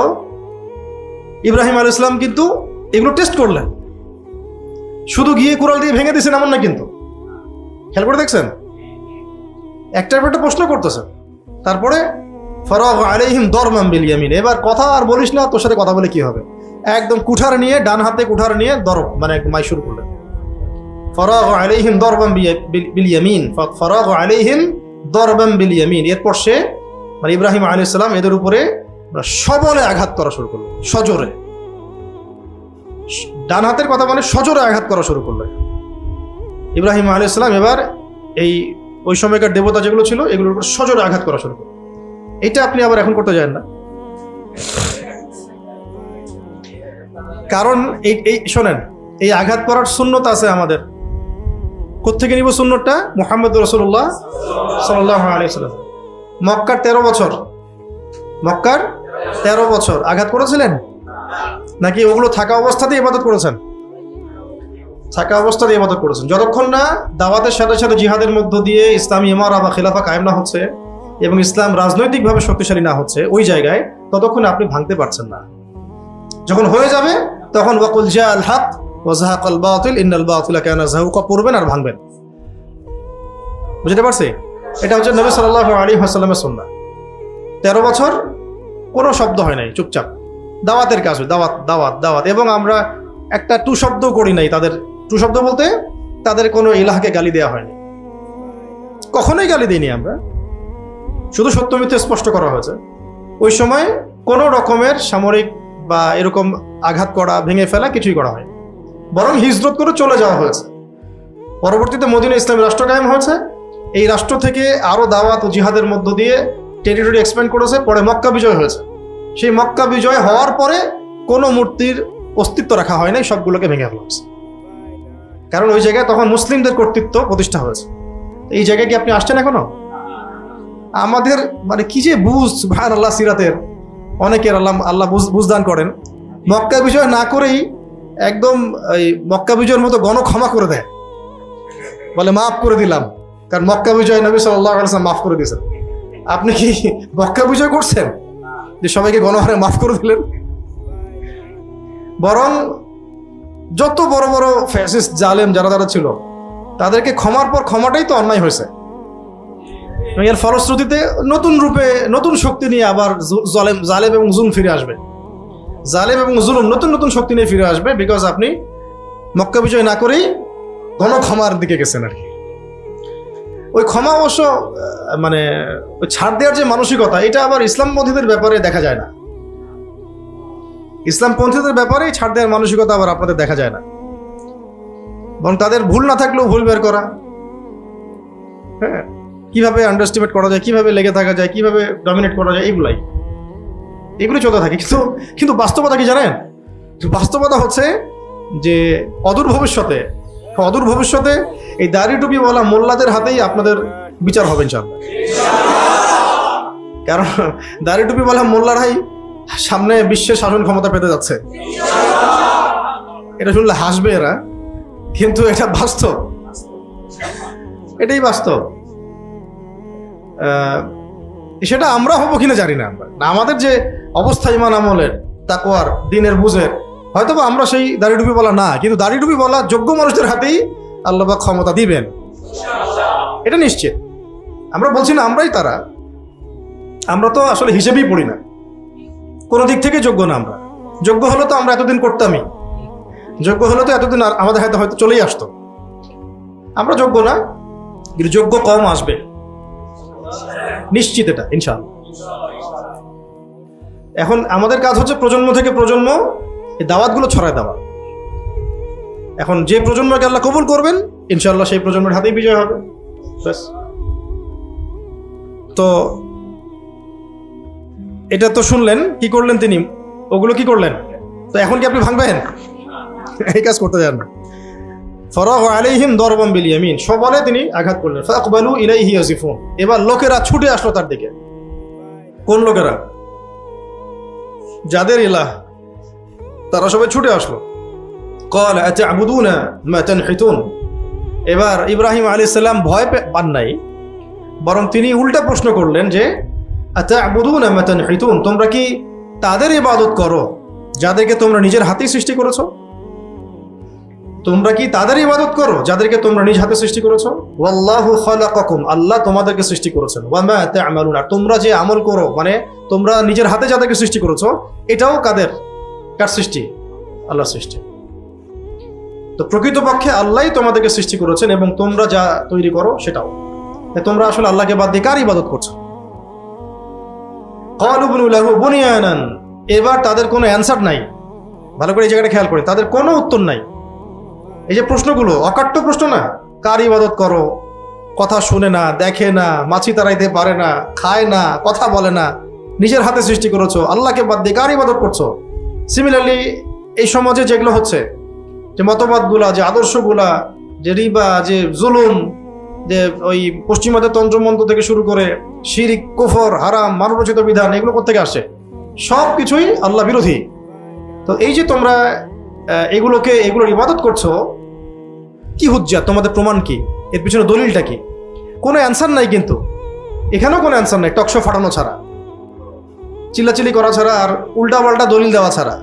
A: ইব্রাহিম আলাইহিস সালাম কিন্তু এগুলো টেস্ট করলেন, শুধু গিয়ে কুড়াল দিয়ে ভেঙে দিয়েছেন এমন না কিন্তু। খেয়াল করে দেখছেন, একটার পর একটা প্রশ্ন করতেছেন, তারপরে ফারাগ আলাইহিম দরবাম বিল ইয়ামিন, এবার কথা আর বলিস না, তোর সাথে কথা বলে কি হবে, একদম কুঠার নিয়ে, ডান হাতে কুঠার নিয়ে দরব, মানে মাই শুরু করলেন। ফারাগ আলাইহিম দরবাম বিল ইয়ামিন, ফারাগ আলাইহিম দরবাম বিল ইয়ামিন, এরপর সে, মানে ইব্রাহিম আলাইহিস সালাম, এদের উপরে সবলে আঘাত করা শুরু করলেন, সজোরে। ডান হাতের কথা মানে সজোরে আঘাত করা শুরু করলেন ইব্রাহিম আলাইহিস সালাম। এবার ওই সময়কার দেবতা যেগুলো ছিল, এগুলোর উপর সজোরে আঘাত করা শুরু করলেন। এটা আপনি আবার এখন করতে যান না, কারণ এই শোনেন, এই আঘাত করার সুন্নত আছে আমাদের। কোত্থেকে নিব সুন্নতটা? মুহাম্মদ রাসূলুল্লাহ সাল্লাল্লাহু আলাইহি ওয়াসাল্লাম মক্কার 13 বছর, মক্কার 13 বছর আঘাত করেছিলেন নাকি ওগুলো থাকা অবস্থাতেই ইবাদত করেছেন? থাকা অবস্থাতেই ইবাদত করেছেন। যতক্ষণ না দাওয়াতের সাথে সাথে জিহাদের মধ্য দিয়ে ইসলামী ইমারা বা খিলাফা কায়েম না হচ্ছে এবং ইসলাম রাজনৈতিকভাবে শক্তিশালী না হচ্ছে ওই জায়গায়, ততক্ষণ আপনি ভাঙতে পারছেন না। যখন হয়ে যাবে তখন ওয়াকুল জাআল হক ওয়া যাহাকাল বাতিল ইন্নাল বাতিলা কানা যাহুকা পড়বেন আর ভাঙবেন। বুঝতে পারছি? এটা হচ্ছে নবী সাল্লাল্লাহু আলাইহি ওয়াসাল্লামের সুন্নাহ। 13 বছর কোনো শব্দ হয় নাই, চুপচাপ দাওয়াতের কাজ, দাওয়াত দাওয়াত দাওয়াত। এবং আমরা একটা টু শব্দ করি নাই তাদের। টু শব্দ বলতে তাদের কোনো ইলাহকে গালি দেওয়া হয়নি, কখনোই গালি দিইনি আমরা, শুধু সত্য মিথ্যা স্পষ্ট করা হয়েছে। ওই সময় কোনো রকমের সামরিক বা এরকম আঘাত করা, ভেঙে ফেলা কিছুই করা হয়নি, বরং হিজরত করে চলে যাওয়া হয়েছে। পরবর্তীতে মদিনা ইসলামী রাষ্ট্র কায়েম হয়েছে। এই রাষ্ট্র থেকে আরো দাওয়াত ও জিহাদের মধ্য দিয়ে টেরিটরি এক্সপ্যান্ড করেছে। পরে মক্কা বিজয় হয়েছে। সেই মক্কা বিজয় হওয়ার পরে কোনো মূর্তির অস্তিত্ব রাখা হয় নাই, সবগুলোকে ভেঙে ফেলা হয়েছে। কারণ ওই জায়গায় তখন মুসলিমদের কর্তৃত্ব প্রতিষ্ঠা হয়েছে। এই জায়গায় কি আপনি আসছেন এখনো? আমাদের মানে কি যে বুঝ, সুবহানাল্লাহ, সিরাতের অনেকের আল্লাহ বুঝদান করেন, মক্কা বিজয় না করেই একদম এই মক্কা বিজয়ের মতো গণক্ষমা করে দেয়, বলে মাফ করে দিলাম, কারণ মক্কা বিজয় নবী সাল্লাল্লাহু আলাইহি ওয়াসাল্লাম মাফ করে দিয়েছেন। আপনি কি মক্কা বিজয় করছেন যে সবাইকে গণহারে মাফ করে দিলেন? বরং যত বড় বড় ফ্যাসিস্ট জালেম যারা ছিল, তাদেরকে ক্ষমার পর ক্ষমাটাই তো অন্যায় হয়েছে। এর ফলশ্রুতিতে নতুন রূপে নতুন শক্তি নিয়ে আবার জালেম এবং জুলুম ফিরে আসবে। জালেম এবং জুলুম নতুন নতুন শক্তি নিয়ে ফিরে আসবে, বিকজ আপনি মক্কা বিজয় না করেই ক্ষমার দিকে গেছেন আর কি। ওই ক্ষমা অবশ্য মানে ওই ছাড় দেওয়ার যে মানসিকতা, এটা আবার ইসলামপন্থীদের ব্যাপারে দেখা যায় না। ইসলামপন্থীদের ব্যাপারে ছাড় দেওয়ার মানসিকতা আবার আপনাদের দেখা যায় না, বরং তাদের ভুল না থাকলেও ভুল বের করা, হ্যাঁ, কিভাবে আন্ডারস্টিমেট করা যায়, কিভাবে লেগে থাকা যায়, কিভাবে ডমিনেট করা যায়, এগুলি চলতে থাকে। কিন্তু বাস্তবতা কি জানেন? বাস্তবতা হচ্ছে যে অদূর ভবিষ্যতে এই দাড়ি টুপিওয়ালা মোল্লাদের হাতেই আপনাদের বিচার হবে ইনশাআল্লাহ। কারণ দাড়ি টুপিওয়ালা মোল্লারাই সামনে বিশ্বের শাসন ক্ষমতা পেতে যাচ্ছে। এটা শুনলে হাসবে এরা, কিন্তু এটা বাস্তব, এটাই বাস্তব। সেটা আমরা হবো কিনা জানি না। আমাদের যে অবস্থা ইমান আমলের, তাকওয়ার, দিনের বুঝের, হয়তো আমরা সেই দাড়ি টুপি বলা না, কিন্তু দাড়ি টুপি বলা যোগ্য মানুষদের হাতেই আল্লাহ পাক ক্ষমতা দিবেন, এটা নিশ্চিত। আমরা বলছি না আমরাই তারা, আমরা তো আসলে হিসেবেই পড়ি না, কোনো দিক থেকে যোগ্য না। আমরা যোগ্য হলে তো আমরা এতদিন করতামই, যোগ্য হলে তো এতদিন আমাদের হাতে হয়তো চলেই আসতো। আমরা যোগ্য না, কিন্তু যোগ্য কম আসবে নিশ্চিত, এটা ইনশাআল্লাহ। এখন আমাদের কাজ হচ্ছে প্রজন্ম থেকে প্রজন্ম এই দাওয়াতগুলো ছড়ায় দেওয়া। এখন যে প্রজন্মকে আল্লাহ কবুল করবেন ইনশাআল্লাহ সেই প্রজন্মের হাতেই বিজয় হবে। তো এটা তো শুনলেন, কি করলেন তিনি, ওগুলো কি করলেন? তো এখন কি আপনি ভাঙবেন? এই কাজ করতে যান না। ফরাগু আলাইহিম দরবাম বিল ইয়ামিন, সবলে তিনি আঘাত করলেন। ফাকবালু ইলাইহি ইয়াজিফুন, এবার লোকেরা ছুটে আসলো তার দিকে। কোন লোকেরা? যাদের ইলাহ, তারা সবাই ছুটে আসলো। ক্বালা আতা'বুদুনা মা তানহিতুন, এবার ইব্রাহিম আলাইহিস সালাম ভয় পান নাই, বরং তিনি উল্টা প্রশ্ন করলেন যে আতা'বুদুনা মা তানহিতুন, তোমরা কি তাদের ইবাদত করো যাদেরকে তোমরা নিজের হাতেই সৃষ্টি করেছো? তোমরা কি তাদের ইবাদত করো যাদেরকে তোমরা নিজ হাতে সৃষ্টি করেছো? ওয়াল্লাহু খালাকাকুম, আল্লাহ তোমাদেরকে সৃষ্টি করেছেন। ওয়া মা তা'মালুন, আর তোমরা যে আমল করো, মানে তোমরা নিজের হাতে যাদেরকে সৃষ্টি করেছো, এটাও কার সৃষ্টি? আল্লাহর সৃষ্টি। তো প্রকৃতপক্ষে আল্লাহই তোমাদেরকে সৃষ্টি করেছেন, এবং তোমরা যা তৈরি করো সেটাও। তোমরা আসলে আল্লাহকে বাদ দিয়ে কার ইবাদত করছো? ক্বালু বুনু লাহু বুনিয়ানান, এবার তাদের কোনো অ্যানসার নাই। ভালো করে এই জায়গাটা খেয়াল করে, তাদের কোনো উত্তর নাই। এই যে প্রশ্নগুলো অকাট্য প্রশ্ন না, কার ইবাদত করো, কথা শুনে না, দেখে না, মাছি তাড়াইতে পারে না, খায় না, কথা বলে না, নিজের হাতে সৃষ্টি করেছো, আল্লাহকে বাদ দিয়ে কার ইবাদত করছো? সিমিলারলি এই সমাজে যেগুলো হচ্ছে, যে মতবাদগুলা, যে আদর্শগুলা, যে রিবা, যে জুলুম, যে ওই পশ্চিমাদের তন্ত্রমন্ত্র থেকে শুরু করে শিরক, কুফর, হারাম, মানবরচিত বিধান, এগুলো কোত্থেকে আসে? সব কিছুই আল্লাহ বিরোধী। তো এই যে তোমরা এগুলোর ইবাদত করছো, কি হুজ্জাত, তোমাদের প্রমাণ কি, এর পিছনে দলিলটা কি? কোনো অ্যান্সার নাই, কিন্তু এখানেও কোনো অ্যান্সার নাই, টকশো ফাটানো ছাড়া, চিল্লাচিল্লি করা ছাড়া, আর উল্টাপাল্টা দলিল দেওয়া ছাড়া।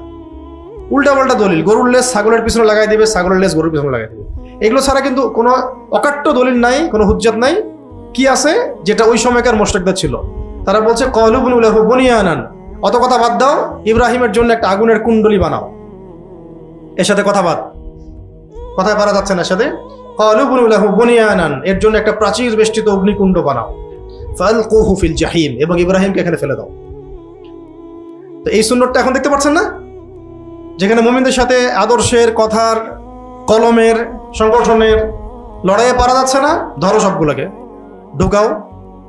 A: উল্টাপাল্টা দলিল, গরুর লেজ ছাগলের পিছনে লাগাই দেবে, ছাগলের লেজ গরুর পিছনে লাগাই দেবে, এগুলো ছাড়া কিন্তু কোনো অকাট্য দলিল নাই, কোনো হুজ্জাত নাই। কি আছে? যেটা ওই সময়কার মুশরিকদের ছিল। তারা বলছে ক্বালু বুনু লাহু বুনিয়ানান, অত কথা বাদ দাও, ইব্রাহিমের জন্য একটা আগুনের কুণ্ডলী বানাও। এর সাথে কথায় পারা যাচ্ছে না, সাথে ক্বালু বুনু লাহু বুনিয়ানান, এর জন্য একটা প্রাচীর বেষ্টিত অগ্নিকুণ্ড বানাও। ফালকুহু ফিল জাহিম, এবং ইব্রাহিমকে এখানে ফেলে দাও। তো এই সুন্নতটা এখন দেখতে পাচ্ছেন না, যেখানে মুমিনদের সাথে আদর্শের, কথার, কলমের, সংগঠনের লড়াইয়ে পারা যাচ্ছে না, ধরো সবগুলোকে, ঢুকাও,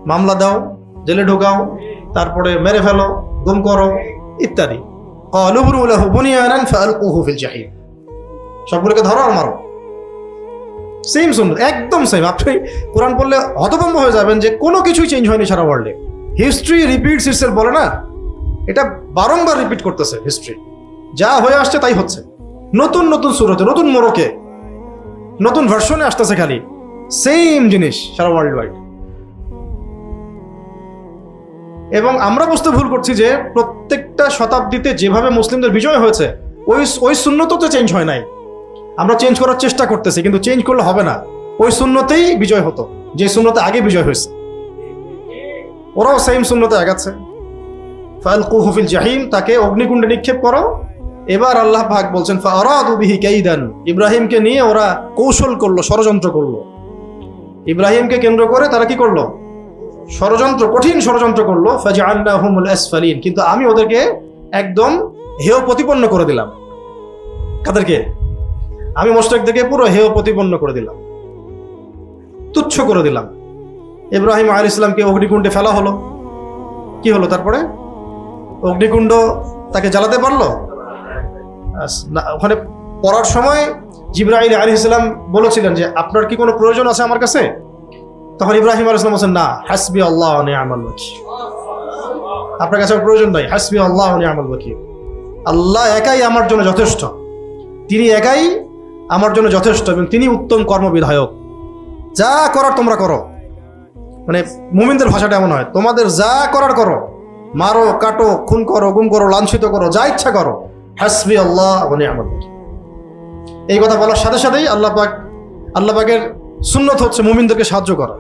A: মামলা দাও, জেলে ঢুকাও, তারপরে মেরে ফেলো, গুম করো, ইত্যাদি। ক্বালু বুনু লাহু বুনিয়ানান ফালকুহু ফিল জাহিম, সবগুলোকে ধরো আর মারো। সেম সুন্নাত, একদম সেম। আপনি কোরআন পড়লে হতভম্ব হয়ে যাবেন যে কোনো কিছুই চেঞ্জ হয়নি সারা ওয়ার্ল্ডে। হিস্ট্রি রিপিটস ইটসেলফ বলে না, এটা বারংবার রিপিট করতেছে হিস্ট্রি। যা হয়ে আসছে তাই হচ্ছে, নতুন নতুন সুরতে, নতুন মোড়কে, নতুন ভার্সনে আসতেছে, খালি সেম জিনিস সারা ওয়ার্ল্ড ওয়াইড। এবং আমরা বুঝতে ভুল করছি যে প্রত্যেকটা শতাব্দীতে যেভাবে মুসলিমদের বিজয় হয়েছে, ওই সুন্নত তো চেঞ্জ হয় নাই। আমরা চেঞ্জ করার চেষ্টা করতেছি, কিন্তু চেঞ্জ করলে হবে না। ওই সুন্নতেই বিজয় হতো, যে সুন্নতে আগে বিজয় হয়েছে। ওরাও সেম সুন্নতে আগাচ্ছে। ফালকুহু ফিল জাহিম, তাকে অগ্নিকুণ্ডে নিক্ষেপ করো। এবার আল্লাহ পাক বলছেন ফারাদু বিহি কাইদান, ইব্রাহিমকে নিয়ে ওরা কৌশল করলো, ষড়যন্ত্র করলো। ইব্রাহিমকে কেন্দ্র করে তারা কি করলো? ষড়যন্ত্র, কঠিন ষড়যন্ত্র করলো। ফাজআলনাহুমুল আসফালিন, কিন্তু আমি ওদেরকে একদম হেয় প্রতিপন্ন করে দিলাম। কাদেরকে? আমি মুশরিকদেরকে পুরো হেয় প্রতিপন্ন করে দিলাম, তুচ্ছ করে দিলাম। ইব্রাহিম আলাইহিস সালামকে অগ্নিকুণ্ডে ফেলা হলো। কি হলো তারপরে? অগ্নিকুণ্ড তাকে জ্বালাতে পারলো না। ওখানে পড়ার সময় জিবরাইল আলাইহিস সালাম বলেছিলেন যে আপনার কি কোনো প্রয়োজন আছে আমার কাছে? তখন ইব্রাহিম আলাইহিস সালাম বলেন না, হাসবি আল্লাহ ওয়া নি'মাল ওয়াকিল, আপনার কাছে প্রয়োজন নাই, হাসবি আল্লাহ ওয়া নি'মাল ওয়াকিল, আল্লাহ একাই আমার জন্য যথেষ্ট, তিনি একাই আমার জন্য যথেষ্ট এবং তিনি উত্তম কর্মবিধায়ক। যা করার তোমরা করো, মানে মুমিনদের ভাষাটা এমন হয়, তোমাদের যা করার করো, মারো, কাটো, খুন করো, গুম করো, লাঞ্ছিত করো, যা ইচ্ছা করো, হাসবি আল্লাহ ওয়া নি'মাল ওয়াকিল। এই কথা বলার সাথে সাথেই আল্লাহ পাকের সুন্নত হচ্ছে মুমিনদেরকে সাহায্য করা।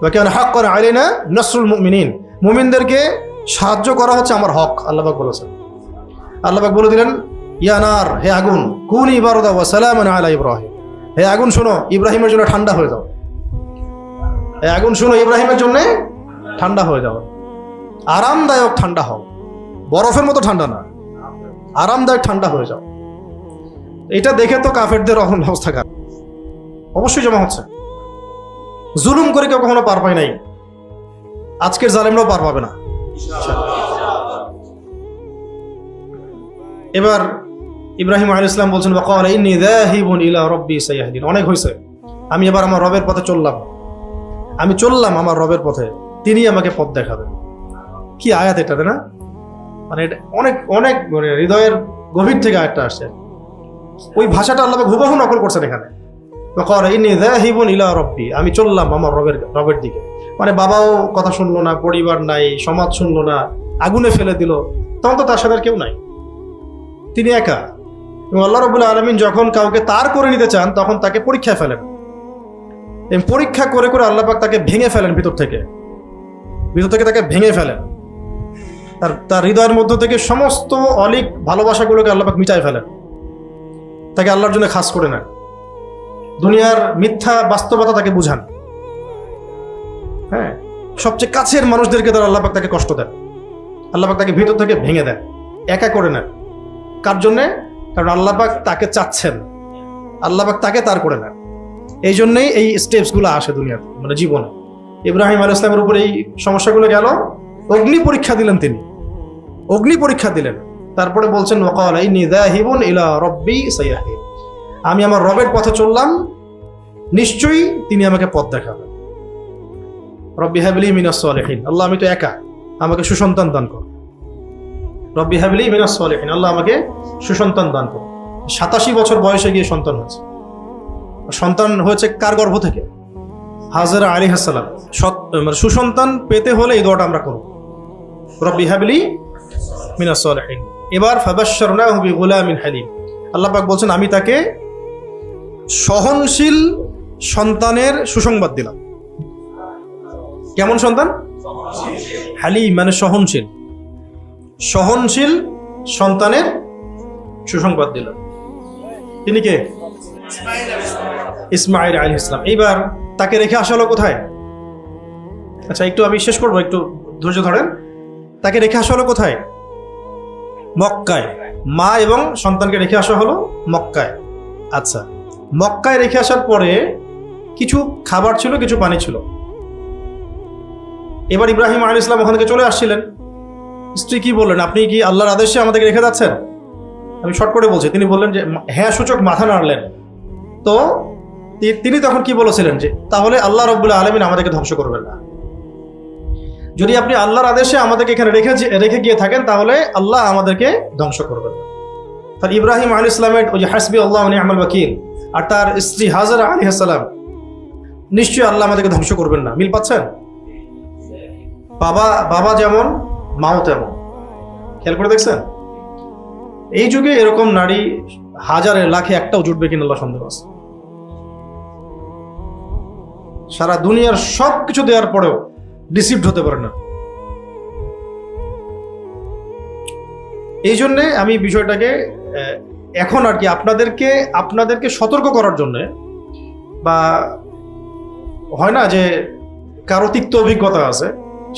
A: ওয়া কানা হাক্কান আলাইনা নাসরুল মুমিনিন, মুমিনদেরকে সাহায্য করা হচ্ছে আমার হক, আল্লাহ পাক বলেছেন। আল্লাহ পাক বলে দিলেন, ইয়া নার, হে আগুন, কুনি বারদা ওয়া সালামান আলা ইব্রাহিম, হে আগুন শোনো, ইব্রাহিমের জন্য ঠান্ডা হয়ে যাও। হে আগুন শোনো, ইব্রাহিমের জন্য ঠান্ডা হয়ে যাও, আরামদায়ক ঠান্ডা হও, বরফের মতো ঠান্ডা না, আরামদায়ক ঠান্ডা হয়ে যাও। এটা দেখে তো কাফেরদের অবস্থা খারাপ, অবশ্যই জমা হচ্ছে। জুলুম করে কেউ কখনো পার পায় নাই, আজকের জালেমরাও পার পাবে না। এবার ইব্রাহিম আলাইহিস সালাম বলছেন, ওয়াকালা ইন্নী যাহিবুন ইলা রাব্বি সায়াহদিন, অনেক হয়েছে, আমি এবার আমার রবের পথে চললাম, আমি চললাম আমার রবের পথে, তিনি আমাকে পথ দেখাবেন। কি আয়াত এটা, তাই না? মানে এটা অনেক অনেক মানে হৃদয়ের গভীর থেকে আয়াতটা আসছে। ওই ভাষাটা আল্লাহ হুবহু নকল করছেন এখানে। ওয়াকালা ইন্নী যাহিবুন ইলা রাব্বি, আমি চললাম আমার রবের দিকে। মানে বাবাও কথা শুনলো না, পরিবার নাই, সমাজ শুনলো না, আগুনে ফেলে দিল, তখন তো তার সাথে আর কেউ নাই, তিনি একা। এবং আল্লাহ রাব্বুল আলামিন যখন কাউকে তার করে নিতে চান তখন তাকে পরীক্ষায় ফেলেন, এবং পরীক্ষা করে করে আল্লাহ পাক তাকে ভেঙে ফেলেন, ভিতর থেকে তাকে ভেঙে ফেলেন। তার হৃদয়ের মধ্য থেকে সমস্ত অলিক ভালোবাসাগুলোকে আল্লাহ পাক মিটায় ফেলেন, তাকে আল্লাহর জন্য খাস করে নেন, দুনিয়ার মিথ্যা বাস্তবতা তাকে বুঝান। হ্যাঁ, সবচেয়ে কাছের মানুষদেরকে তার আল্লাহ পাক তাকে কষ্ট দেন, আল্লাহ পাক তাকে ভিতর থেকে ভেঙে দেন, একা করে নেন। কার জন্যে? কারণ আল্লাহ পাক তাকে চাচ্ছেন, আল্লাহ পাক তাকে তার করে নেন। এই জন্যই এই স্টেপসগুলো আসে দুনিয়াতে, মানে জীবনে। ইব্রাহিম আলাইহিস সালামের উপর এই সমস্যাগুলো গেল, অগ্নি পরীক্ষা দিলেন, তিনি অগ্নি পরীক্ষা দিলেন। তারপরে বলছেন, ওয়াকালা ইন্নী যাহিবুন ইলা রাব্বি সায়াহদিন, আমি আমার রবের পথে চললাম, নিশ্চয়ই তিনি আমাকে পথ দেখাবেন। রব্বি হাবলি মিনাস সালিহিন, আল্লাহ আমি তো একা, আমাকে সুসন্তান দান কর। রব্বি হাবলি মিনাস সালিহিন, আল্লাহ আমাকে সুসন্তান দান কর। 87 বছর বয়সে গিয়ে সন্তান হয়েছে। সন্তান হয়েছে কার গর্ভ থেকে? হাজরা আলাইহিস সালাম। সুসন্তান পেতে হলে এই দোয়াটা আমরা করব, রব্বি হাবলি মিনাস সালিহিন। এবার ফাবাশশারনাহু বিগুলামিন হালিম, আল্লাহ পাক বলছেন আমি তাকে সহনশীল সন্তানের সুসংবাদ দিলাম। কেমন সন্তান? হালিম মানে সহনশীল, সহনশীল সন্তানের সুসংবাদ দিলাম। তিনি কে? ইসমাঈল আলাইহিস সালাম। এইবার তাকে রেখে আসা হলো কোথায়? আচ্ছা, একটু আমি শেষ করবো, একটু ধৈর্য ধরেন। তাকে রেখে আসা হলো কোথায়? মক্কায়। মা এবং সন্তানকে রেখে আসা হলো মক্কায়। আচ্ছা, মক্কায় রেখে আসার পরে কিছু খাবার ছিল, কিছু পানি ছিল। এবার ইব্রাহিম আলাইহিস সালাম ওখান থেকে চলে আসছিলেন। স্ত্রী কি বললেন, আপনি কি আল্লাহর আদেশে আমাদেরকে রেখে যাচ্ছেন? আমি শর্ট করে বলছি, তিনি বললেন যে হ্যাঁ সূচক মাথা নাড়লেন। তো তিনি তখন কি বলেছিলেন যে তাহলে আল্লাহ রাব্বুল আলামিন আমাদেরকে ধ্বংস করবেন না, যদি আপনি আল্লাহর আদেশে আমাদেরকে এখানে রেখে গিয়ে থাকেন তাহলে আল্লাহ আমাদেরকে ধ্বংস করবেন না। তার ইব্রাহিম আলাইহিস সালামের ওই যে হাসবি আল্লাহ ওয়া নি'মাল ওয়াকিল, আর তার স্ত্রী হাজরা আলাইহিস সালাম, নিশ্চয়ই আল্লাহ আমাদেরকে ধ্বংস করবেন না। মিল পাচ্ছেন? বাবা যেমন, মাও তেমন। খেয়াল করে দেখছেন? এই যুগে এরকম নারী হাজারে লাখে একটাও জুটবে কিনা আল্লাহ সন্দেহ আছে। সারা দুনিয়ার সব কিছু দেওয়ার পরেও ডিসিভড হতে পারে না। এই জন্যে আমি বিষয়টাকে এখন আর কি আপনাদেরকে সতর্ক করার জন্যে, বা হয় না যে কারো তিক্ত অভিজ্ঞতা আছে,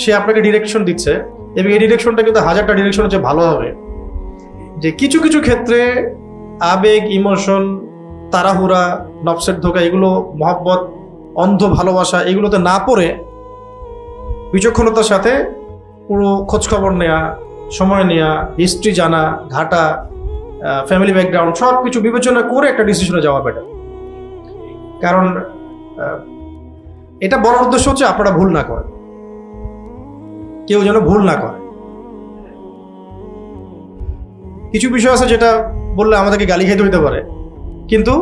A: সে আপনাকে ডিরেকশন দিচ্ছে, এবং এই ডিরেকশনটা কিন্তু হাজারটা ডিরেকশন হচ্ছে ভালো হবে, যে কিছু কিছু ক্ষেত্রে আবেগ, ইমোশন, তাড়াহুড়া, নফসের ধোঁকা, এগুলো মহব্বত, অন্ধ ভালোবাসা, এগুলোতে না পড়ে বিচক্ষণতার সাথে পুরো খোঁজখবর নেওয়া, সময় নেওয়া, হিস্ট্রি জানা, ঘাটা, ফ্যামিলি ব্যাকগ্রাউন্ড সব কিছু বিবেচনা করে একটা ডিসিশনে যাওয়া বেটার। কারণ এটা বড় উদ্দেশ্য হচ্ছে আপনারা ভুল না করেন, কেউ যেন ভুল না করে। কিছু বিষয় আছে যেটা বললে আমাদেরকে গালি খাইতে হইতে পারে, কিন্তু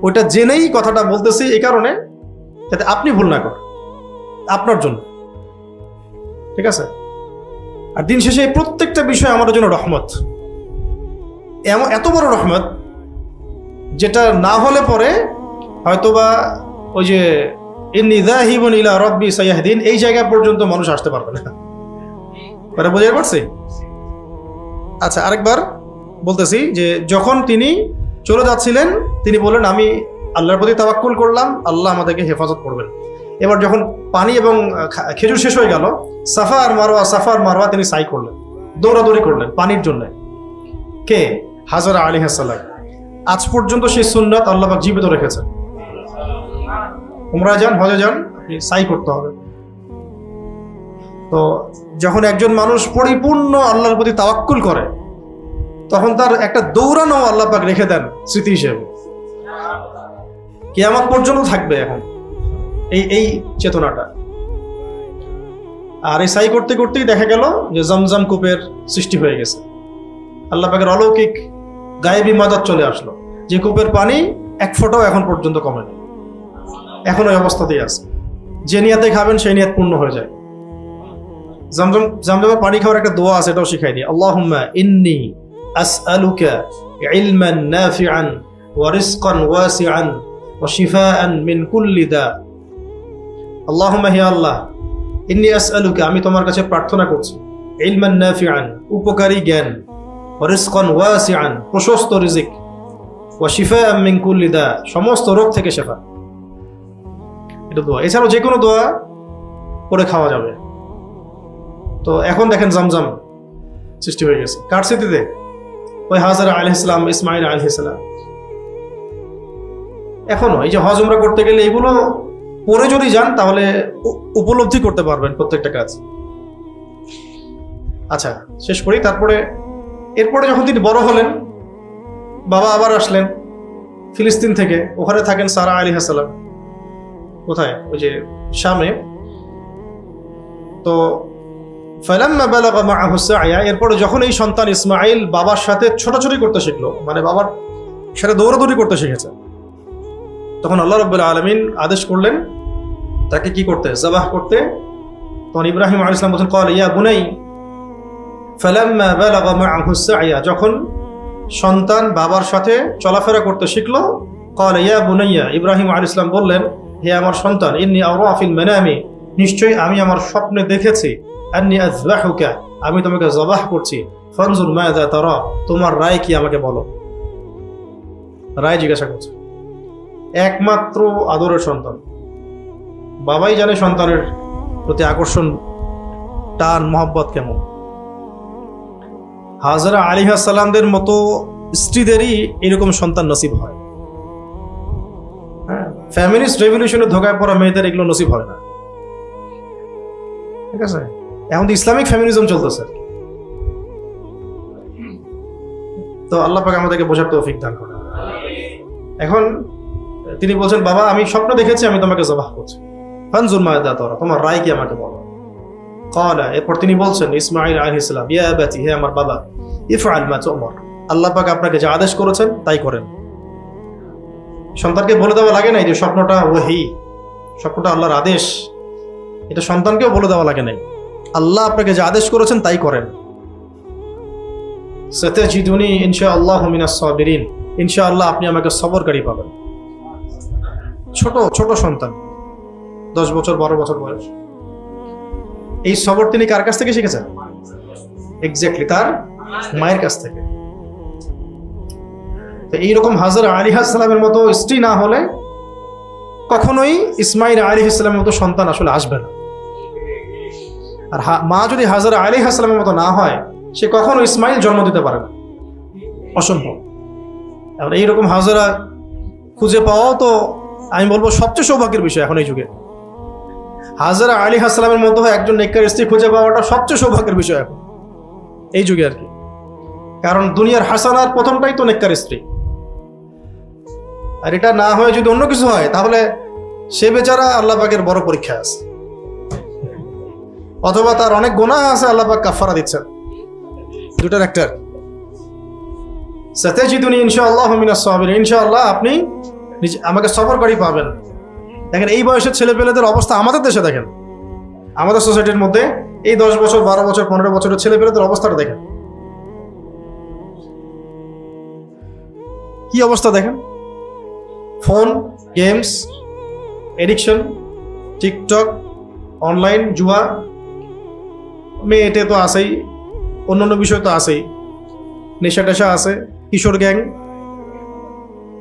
A: ওইটা জেনেই কথাটা বলতেছি এই কারণে যাতে আপনি ভুল না করেন, আপনার জন্য, ঠিক আছে? আর দিন শেষে এই প্রত্যেকটা বিষয় আমাদের জন্য রহমত, এত বড় রহমত যেটা না হলে পরে হয়তোবা ওই যে ইন্নী যাহিবুন ইলা রাব্বি সায়াহদিন, এই জায়গা পর্যন্ত মানুষ আসতে পারবে না। এটা বুঝতে পারছি? আচ্ছা, আরেকবার বলতেছি যে যখন তিনি চলে যাচ্ছিলেন তিনি বললেন আমি আল্লাহর প্রতি তাওয়াক্কুল করলাম, আল্লাহ আমাদেরকে হেফাজত করবেন। এবার যখন পানি এবং খেজুর শেষ হয়ে গেল, সাফা আর মারওয়া তিনি সাই করলেন, দৌড়াদৌড়ি করলেন পানির জন্য। কে? হাজরা আলাইহিস সালাম। আজ পর্যন্ত সেই সুন্নাত আল্লাহ পাক জীবিত রেখেছেন। উমরা যান, হজে যান, সাই করতে হবে। তো যখন একজন মানুষ পরিপূর্ণ আল্লাহর প্রতি তাওয়াক্কুল করে, তখন তার একটা দৌড়ানো আল্লাহ পাক রেখে দেন স্মৃতি হিসেবে, কিয়ামত পর্যন্ত থাকবে এখন এই চেতনাটা। আর এই সাই করতে করতেই দেখা গেল যে জমজম কূপের সৃষ্টি হয়ে গেছে। আল্লাহ পাকের অলৌকিক গায়েবী মাদত চলে আসলো, যে কূপের পানি এক ফোঁটাও এখন পর্যন্ত কমেনি, এখন ওই অবস্থাতেই আছে। যে নিয়াতে খাবেন সেই নিয়াত পূর্ণ হয়ে যায়। জমজমের পানি খাওয়ার একটা দোয়া আছে, এটাও শিখাই দিই। আল্লাহুম্মা ইন্নী আসআলুকা ইলমান নাফিআন ওয়া রিজকান ওয়াসিআন ওয়া শিফাআন মিন কুল্লি দা। আল্লাহুম্মা, হে আল্লাহ, ইন্নী আসআলুকা, আমি তোমার কাছে প্রার্থনা করছি, ইলমান নাফিআন, উপকারী জ্ঞান, ওয়া রিজকান ওয়াসিআন, প্রশস্ত রিজিক, ওয়া শিফাআন মিন কুল্লি দা, সমস্ত রোগ থেকে শেফা। এটা দোয়া। এছাড়াও যে কোনো দোয়া করে খাওয়া যাবে। তো এখন দেখেন জমজম সৃষ্টি হয়ে গেছে কার স্মৃতিতে? ওই হাজরা আলাইহিস সালাম, ইসমাইল আলাইহিস সালাম। এখনো এই যে হজ উমরা করতে গেলে এগুলো পরে যদি যান তাহলে উপলব্ধি করতে পারবেন প্রত্যেকটা কাজ। আচ্ছা, শেষ করি। এরপরে যখন তিনি বড় হলেন, বাবা আবার আসলেন ফিলিস্তিন থেকে, ওখানে থাকেন সারা আলাইহিস সালাম। কোথায়? ওই যে শামে। তো ফালাম্মা বালাগা মাআহু সা'য়া, এরপরে যখন এই সন্তান ইসমাঈল বাবার সাথে ছোটাছুটি করতে শিখলো, মানে বাবার সাথে দৌড়াদৌড়ি করতে শিখেছে, তখন আল্লাহ রাব্বুল আলামিন আদেশ করলেন তাকে কি করতে? জবাহ করতে। তখন ইব্রাহিম আলাইহিস সালাম বলেন, ক্বালা ইয়া বুনাই ফালাম্মা বালাগা মাআহু সা'য়া, যখন সন্তান বাবার সাথে চলাফেরা করতে শিখলো, ক্বালা ইয়া বুনাইয়া, ইব্রাহিম আলাইহিস সালাম বললেন, হে আমার সন্তান, ইন্নী আরা ফিল মানামি, নিশ্চয়ই আমি আমার স্বপ্নে দেখেছি, আন্নী আযবাহুকা, আমি তোমাকে জবাহ করছি, ফানজুর মাযা তারা, তোমার রায় কি আমাকে বলো। রায় জিজ্ঞাসা করছে। একমাত্র আদরের সন্তান, বাবাই জানে সন্তানের প্রতি আকর্ষণ, টান, মহব্বত কেমন। হাজরা আলাইহিস সালামদের মতো স্ত্রীদেরই এরকম সন্তান নসিব হয়। ফ্যামিলিস্ট রেভলিউশনে ধোকায় পড়া মেয়েদের এগুলো নসিব হয় না, ঠিক আছে? এখন তো ইসলামিক ফেমিনিজম চলতেছে। তো আল্লাহ পাক আমাদেরকে বোঝার তৌফিক দান করেন। এখন তিনি বলছেন, বাবা আমি স্বপ্ন দেখেছি, আমি তোমাকে জবাহ করছি, ফানজুর মাযা তারা, তোমার রায় কি আমাকে বলো। ক্বালা, এরপর তিনি বলছেন ইসমাঈল আলাইহিস সালাম, ইয়া আবাতি, হে আমার বাবা, ইফআল মা তু'মার, আল্লাহ পাক আপনাকে যা আদেশ করেছেন তাই করেন। সন্তানকে বলে দেওয়া লাগে নাই যে স্বপ্নটা ওহী, স্বপ্নটা আল্লাহর আদেশ, এটা সন্তানকেও বলে দেওয়া লাগে নাই। আল্লাহ আপনাকে যা আদেশ করেছেন তাই করেন। সাতাজিদুনি ইনশাআল্লাহু মিনাস সাবিরিন, ইনশাআল্লাহ আপনি আমাকে সবরকারী পাবেন। ছোট সন্তান, 10 বছর 12 বছর বয়স। এই সবর তিনি কার কাছ থেকে শিখেছেন? এক্স্যাক্টলি তার মায়ের কাছ থেকে। তো এইরকম হাজরা আলাইহিস সালামের মতো স্ত্রী না হলে কখনোই ইসমাইল আলাইহিস সালামের মতো সন্তান আসলে আসবে না। আর মা যদি হাজরা আলাইহিস সালামের মতো না হয়, সে কখনো ইসমাইল জন্ম দিতে পারে না, অসম্ভব। আর এইরকম হাজরা খুঁজে পাওয়াও তো আমি বলবো সবচেয়ে সৌভাগ্যের বিষয় এখন এই যুগে। হাজরা আলাইহিস সালামের মতো একজন নেককার স্ত্রী খুঁজে পাওয়াটা সবচেয়ে সৌভাগ্যের বিষয় এখন এই যুগে আর কি। কারণ দুনিয়ার হাসানার প্রথমটাই তো নেককার স্ত্রী। আর এটা না হয়ে যদি অন্য কিছু হয়, তাহলে সে বেচারা আল্লাহ পাকের বড় পরীক্ষা আছে, অথবা তার অনেক গুনাহ আছে, আল্লাহ পাক কাফারা দিচ্ছেন। দুটার একটা। সাতাজিদুনি ইনশাআল্লাহু মিনাস সাবিরিন, ইনশাআল্লাহ আপনি আমাকে সবরকারী পাবেন। দেখেন এই বয়সের ছেলেপেলেদের অবস্থা আমাদের দেশে দেখেন, আমাদের সোসাইটির মধ্যে এই 10 বছর 12 বছর 15 বছরের ছেলেপেলেদের অবস্থাটা দেখেন, কি অবস্থা দেখেন। Phone, games, addiction, TikTok, online, জুয়া, মেয়েটে তো আছেই, অন্যান্য বিষয় তো আছেই, নেশা টেশা আছে, কিশোর গ্যাং,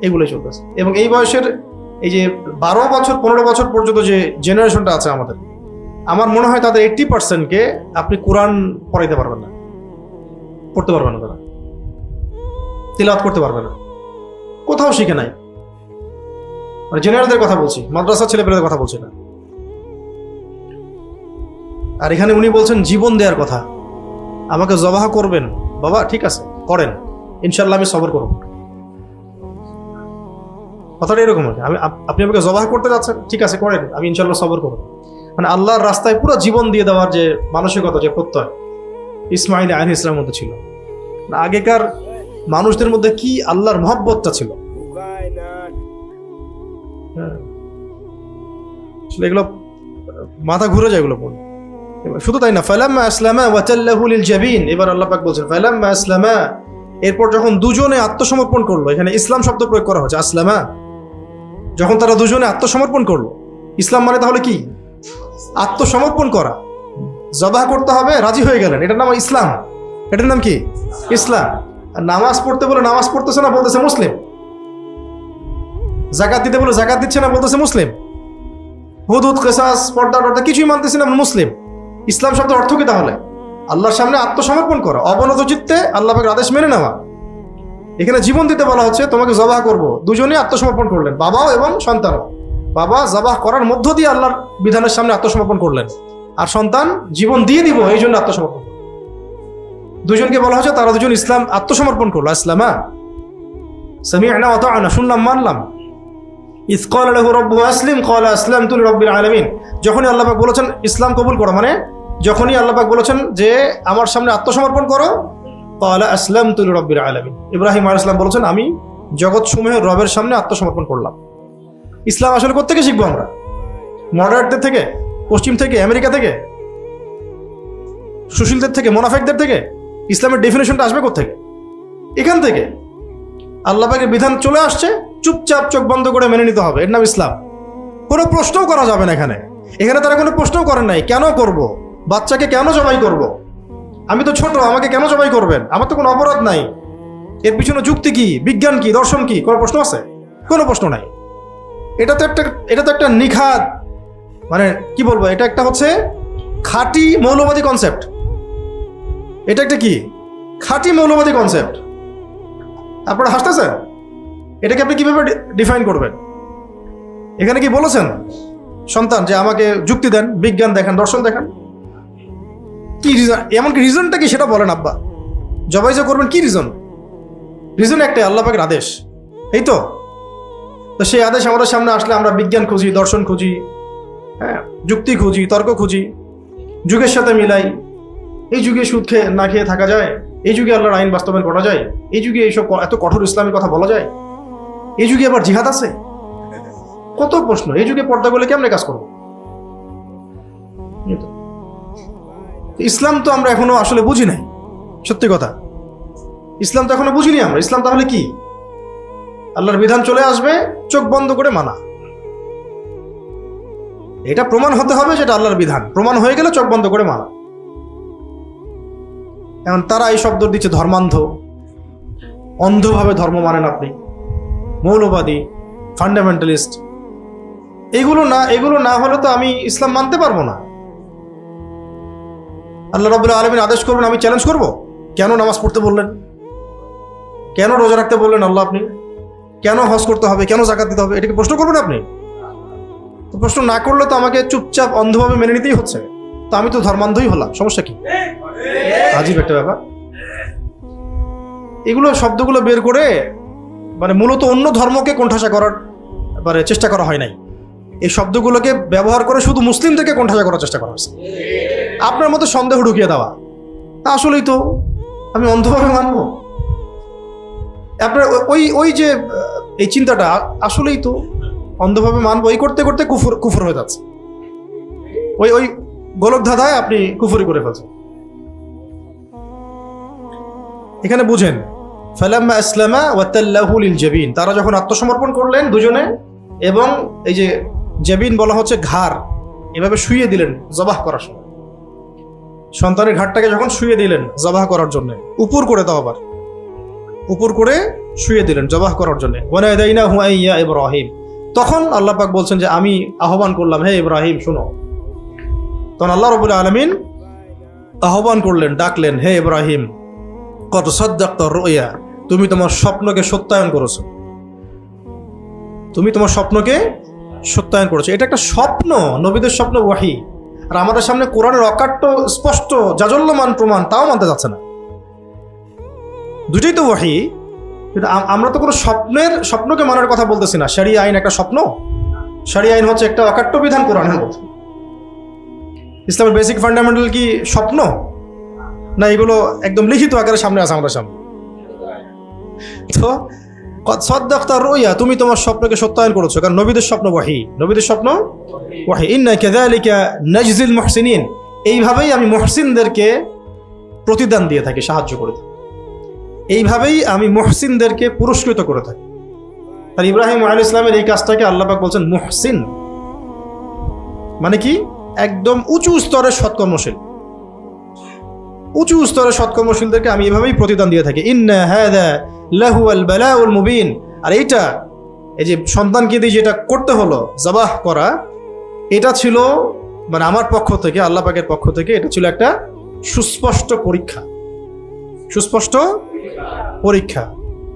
A: এগুলোই চলতেছে। এবং এই বয়সের এই যে 12 বছর 15 বছর পর্যন্ত যে জেনারেশনটা আছে আমাদের, আমার মনে হয় তাদের 80%কে আপনি কোরআন পড়াইতে পারবেন না, পড়তে পারবেন না, তারা তিলাওয়াত করতে পারবে না, কোথাও শিখে নাই। মানে জেনারেলদের কথা বলছি, মাদ্রাসার ছেলেপেলেদের কথা বলছি না। আর এখানে উনি বলছেন জীবন দেওয়ার কথা, আমাকে জবাহ করবেন বাবা, ঠিক আছে করেন, ইনশাল্লাহ আমি সবর করব। কথাটা এরকম আছে, আপনি আমাকে জবাহ করতে যাচ্ছেন, ঠিক আছে করেন, আমি ইনশাল্লাহ সবর করব। মানে আল্লাহর রাস্তায় পুরো জীবন দিয়ে দেওয়ার যে মানসিকতা, যে প্রত্যয় ইসমাইল আলাইহিস সালামের মধ্যে ছিল। আগেকার মানুষদের মধ্যে কি আল্লাহর মহব্বতটা ছিল, এগুলো মাথা ঘুরে যায় এগুলো বল। শুধু তাই না, ফালাম্মা আসলামা ওয়া তাল্লাহু লিল জাবিন, এবার আল্লাহ পাক বলছেন ফালাম্মা আসলামা, এরপর যখন দুজনে আত্মসমর্পণ করলো, এখানে ইসলাম শব্দ প্রয়োগ করা হচ্ছে, আসলামা, যখন তারা দুজনে আত্মসমর্পণ করলো। ইসলাম মানে তাহলে কি? আত্মসমর্পণ করা। জবাহ করতে হবে, রাজি হয়ে গেলেন, এটার নাম ইসলাম। এটার নাম কি? ইসলাম। আর নামাজ পড়তে বলে নামাজ পড়তেছে না, বলতেছে মুসলিম। যাকাত দিতে বলে যাকাত দিচ্ছে না, বলতেছে মুসলিম। হুদুদ, কিসাস, পর্দা টর্দা কিছুই মানতেছে না, মুসলিম। ইসলাম শব্দের অর্থ কি তাহলে? আল্লাহর সামনে আত্মসমর্পণ করা, অবনত চিত্তে আল্লাহ পাকের আদেশ মেনে নেওয়া। এখানে জীবন দিতে বলা হচ্ছে, তোমাকে জবাহ করব। দুজনেই আত্মসমর্পণ করলেন, বাবাও এবং সন্তানও। বাবা জবাহ করার মধ্য দিয়ে আল্লাহর বিধানের সামনে আত্মসমর্পণ করলেন, আর সন্তান জীবন দিয়ে দিব এই জন্য আত্মসমর্পণ। দুজনকে বলা হচ্ছে তারা দুজন ইসলাম আত্মসমর্পণ করলো। ইসলামা সামি'না ওয়া আতা'না, শুনলাম মানলাম। ইয ক্বালা লাহু রাব্বুহু আসলিম ক্বালা আসলামতু লিরাব্বিল আলামিন, যখনই আল্লাহ পাক বলেছেন ইসলাম কবুল করো, মানে যখনই আল্লাহ পাক বলেছেন যে আমার সামনে আত্মসমর্পণ করো, ক্বালা আসলামতু লিরাব্বিল আলামিন, ইব্রাহিম আলাইহিস সালাম বলেছেন আমি জগৎসমূহের রবের সামনে আত্মসমর্পণ করলাম। ইসলাম আসলে কোত্থেকে শিখবো আমরা? মডারেটদের থেকে, পশ্চিম থেকে, আমেরিকা থেকে, সুশীলদের থেকে, মোনাফেকদের থেকে? ইসলামের ডেফিনেশনটা আসবে কোত্থেকে? এখান থেকে। আল্লাহ পাকের বিধান চলে আসছে, চুপচাপ চোখ বন্ধ করে মেনে নিতে হবে, এর নাম ইসলাম। কোনো প্রশ্নও করা যাবে না এখানে। এখানে তারা কোনো প্রশ্নও করেন নাই, কেন করব? বাচ্চাকে কেন জবাই করব? আমি তো ছোট, আমাকে কেন জবাই করবেন? আমার তো কোনো অপরাধ নাই। এর পিছনে যুক্তি কি, বিজ্ঞান কি, দর্শন কি, কোনো প্রশ্ন আছে? কোনো প্রশ্ন নাই। এটা তো একটা নিখাত, মানে কি বলবো, এটা একটা হচ্ছে খাঁটি মৌলবাদী কনসেপ্ট। এটা একটা কি খাঁটি মৌলবাদী কনসেপ্ট। আপনারা হাসতেছেন, এটাকে আপনি কিভাবে ডিফাইন করবেন? এখানে কি বলেছেন সন্তান যে আমাকে যুক্তি দেন, বিজ্ঞান দেখান, দর্শন দেখান? কি রিজন? এমনকি রিজনটা কি সেটা বলেন। আব্বা জবাই যে করবেন, কি রিজন? রিজন একটাই, আল্লাহ পাকের আদেশ, এই তো। তো সেই আদেশ আমাদের সামনে আসলে আমরা বিজ্ঞান খুঁজি, দর্শন খুঁজি, হ্যাঁ, যুক্তি খুঁজি, তর্ক খুঁজি, যুগের সাথে মিলাই। এই যুগে সুদ খেয়ে না খেয়ে থাকা যায়? এই যুগে আল্লাহর আইন বাস্তবায়ন করা যায়? এই যুগে এইসব এত কঠোর ইসলামের কথা বলা যায়? এই যুগে আবার জিহাদ আছে? কত প্রশ্ন। এই যুগে পর্দা করলে কেমনে কাজ করবো? ইসলাম তো আমরা এখনো আসলে বুঝি নাই, সত্যি কথা। ইসলাম তো এখনো বুঝিনি আমরা। ইসলাম তাহলে কি? আল্লাহর বিধান চলে আসবে, চোখ বন্ধ করে মানা। এটা প্রমাণ হতে হবে যেটা আল্লাহর বিধান, প্রমাণ হয়ে গেলে চোখ বন্ধ করে মানা। এখন তারা এই শব্দ দিচ্ছে ধর্মান্ধ, অন্ধভাবে ধর্ম মানেন আপনি, মৌলবাদী, ফান্ডামেন্টালিস্ট। এগুলো না হলে তো আমি ইসলাম মানতে পারবো না। আল্লাহ রাব্বুল আলামিন আদেশ করবেন, আমি চ্যালেঞ্জ করব, কেন নামাজ পড়তে বললেন, কেন রোজা রাখতে বললেন আল্লাহ আপনি, কেন হজ করতে হবে, কেন যাকাত দিতে হবে, এটাকে প্রশ্ন করবেন আপনি? তো প্রশ্ন না করলে তো আমাকে চুপচাপ অন্ধভাবে মেনে নিতেই হচ্ছে, তো আমি তো ধর্মান্ধই হলাম, সমস্যা কি? আজীব একটা ব্যাপার। এগুলো শব্দগুলো বের করে মানে মূলত অন্য ধর্মকে কোণঠাসা করার মানে চেষ্টা করা হয় নাই। এই শব্দগুলোকে ব্যবহার করে শুধু মুসলিমদেরকে কোণঠাসা করার চেষ্টা করা হয়েছে, আপনার মতো সন্দেহ ঢুকিয়ে দেওয়া। আসলেই তো আমি অন্ধভাবে মানব, আপনার ওই যে এই চিন্তাটা, আসলেই তো অন্ধভাবে মানবো, এই করতে করতে কুফর হয়ে যাচ্ছে, ওই গোলক ধাঁধায় আপনি কুফরি করে ফেলছেন। এখানে বুঝেন, ফালাম্মা আসলামা ওয়াতাল্লাহু লিল জাবিন, তারা যখন আত্মসমর্পণ করলেন দুজনে, এবং এই যে জাবিন বলা হচ্ছে ঘাড়, এভাবে শুইয়ে দিলেন জবাহ করার সময়, সন্তানের ঘাড়টাকে যখন শুইয়ে দিলেন জবাহ করার জন্য, উপর করে দাও, আবার উপর করে শুইয়ে দিলেন জবাহ করার জন্য। ওয়ানাদাইনাহু আইয়া ইব্রাহিম, তখন আল্লাহ পাক বলছেন যে আমি আহ্বান করলাম, হে ইব্রাহিম শোনো। তখন আল্লাহ রাব্বুল আলামিন আহ্বান করলেন, ডাকলেন, হে ইব্রাহিম কদ সাদ্দাকতা রুয়া, তুমি তোমার স্বপ্নকে সত্যায়ন করেছো, তুমি তোমার স্বপ্নকে সত্যায়ন করেছো। এটা একটা স্বপ্ন, নবীদের স্বপ্ন ওয়াহি, আর আমাদের সামনে কোরআনের অকাট্য স্পষ্ট জাজল্যমান প্রমাণ, তাও মানতে যাচ্ছে না। দুটোই তো ওয়াহি, কিন্তু আমরা তো কোনো স্বপ্নকে মানার কথা বলতেছি না। শরিয়া আইন একটা স্বপ্ন, শরিয়া আইন হচ্ছে একটা অকাট্য বিধান কোরআনের মধ্যে। ইসলামের বেসিক ফান্ডামেন্টাল কি স্বপ্ন, না এগুলো একদম লিখিত আকারে সামনে আছে আমাদের সামনে? তো সাদ্দাকতা রুয়া, তুমি তোমার স্বপ্নকে সত্যায়ন করেছো, কারণ নবীদের স্বপ্ন ওয়াহি, নবীদের স্বপ্ন ওয়াহি। ইন্না কাযালিকা নাজজিল মুহসিনিন, এইভাবেই আমি মুহসিনদেরকে প্রতিদান দিয়ে থাকি, সাহায্য করে থাকি, এইভাবেই আমি মুহসিনদেরকে পুরস্কৃত করে থাকি। আর ইব্রাহিম আলাইহিস সালামের এই কাজটাকে আল্লাহ পাক বলছেন মুহসিন, মানে কি একদম উঁচু স্তরের সৎকর্মশীল, উঁচু স্তরের সৎকর্মশীলদেরকে আমি এভাবেই প্রতিদান দিয়ে থাকি। ইন্না হাযা লাহুয়াল বালাউল মুবিন, আর এইটা, এই যে সন্তানকে দিয়ে যেটা করতে হলো জবাহ করা, এটা ছিল মানে আমার পক্ষ থেকে, আল্লাহ পাকের পক্ষ থেকে এটা ছিল একটা সুস্পষ্ট পরীক্ষা, সুস্পষ্ট পরীক্ষা।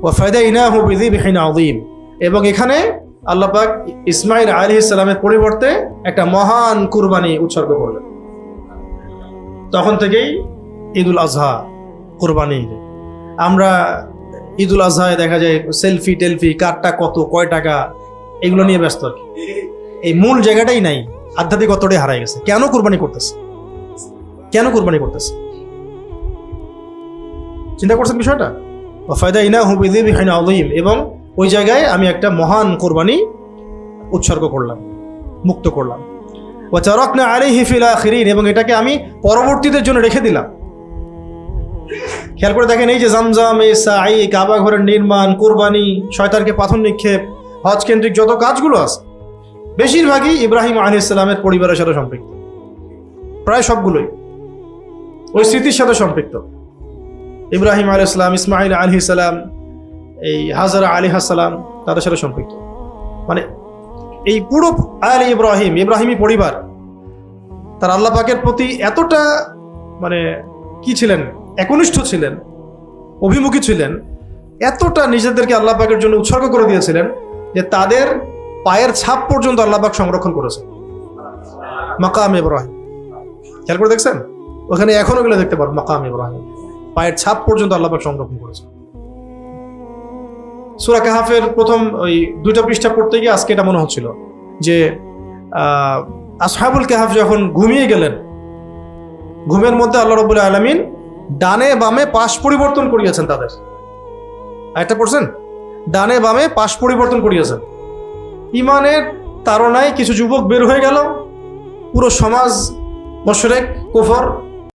A: ওয়া ফাদাইনাহু বিযিবহিন আযীম, এবং এখানে আল্লাহ পাক ইসমাঈল আলাইহিস সালামের পরিবর্তে একটা মহান কুরবানি উৎসর্গ করলেন। তখন থেকেই ঈদুল আজহা, কুরবানি। আমরা ঈদুল আজহায় দেখা যায় সেলফি টেলফি, কারটা কত, কয় টাকা, এগুলো নিয়ে ব্যস্ত আর কি। এই মূল জায়গাটাই নাই, আধ্যাত্মিকতাটাই হারাই গেছে। কেন কুরবানি করতেছে, কেন কুরবানি করতেছে, চিন্তা করছেন বিষয়টা? ফাদাইনাহু বিযিবহিন আযীম, এবং ওই জায়গায় আমি একটা মহান কুরবানি উৎসর্গ করলাম, মুক্ত করলাম। ওয়া তারাকনা আলাইহি ফিল আখিরিন, এবং এটাকে আমি পরবর্তীদের জন্য রেখে দিলাম। খেয়াল করে দেখেন, এই যে জামজাম, এই সাঈ, কাবা ঘরের নির্মাণ, কুরবানি, শয়তানকে পাথর নিক্ষেপ, হজ কেন্দ্রিক যত কাজগুলো আছে, বেশিরভাগই ইব্রাহিম আলাইহিস সালামের পরিবারের সাথে সম্পৃক্ত, প্রায় সবগুলোই ওই স্মৃতির সাথে সম্পৃক্ত। ইব্রাহিম আলাইহিস সালাম, ইসমাঈল আলাইহিস সালাম, এই হাজারা আলাইহিস সালাম, তাদের সাথে সম্পৃক্ত। মানে এই পুরো আলে ইব্রাহিম, ইব্রাহিমী পরিবার, তার আল্লাহ পাকের প্রতি এতটা মানে কি ছিলেন, একনিষ্ঠ ছিলেন, অভিমুখী ছিলেন, এতটা নিজেদেরকে আল্লাহ পাকের জন্য উৎসর্গ করে দিয়েছিলেন যে তাদের পায়ের ছাপ পর্যন্ত আল্লাহ পাক সংরক্ষণ করেছে। মাকাম ইব্রাহিম, খেয়াল করে দেখছেন, ওখানে এখনো গেলে দেখতে পারো মাকাম ইব্রাহিম, পায়ের ছাপ পর্যন্ত আল্লাহ পাক সংরক্ষণ করেছে। সূরা কাহাফের প্রথম ওই 2টা পৃষ্ঠা পড়তে গিয়ে আজকে এটা মনে হচ্ছিল যে আসহাবুল কাহাফ যখন ঘুমিয়ে গেলেন, ঘুমের মধ্যে আল্লাহ রাব্বুল আলামিন ডানে বামে পাশ পরিবর্তন করিয়েছেন তাদের। আরেকটা পড়ছেন, ডানে বামে পাশ পরিবর্তন করিয়েছেন। ইমানের তাড়নায় কিছু যুবক বের হয়ে গেল, পুরো সমাজ মুশরিক, কুফর,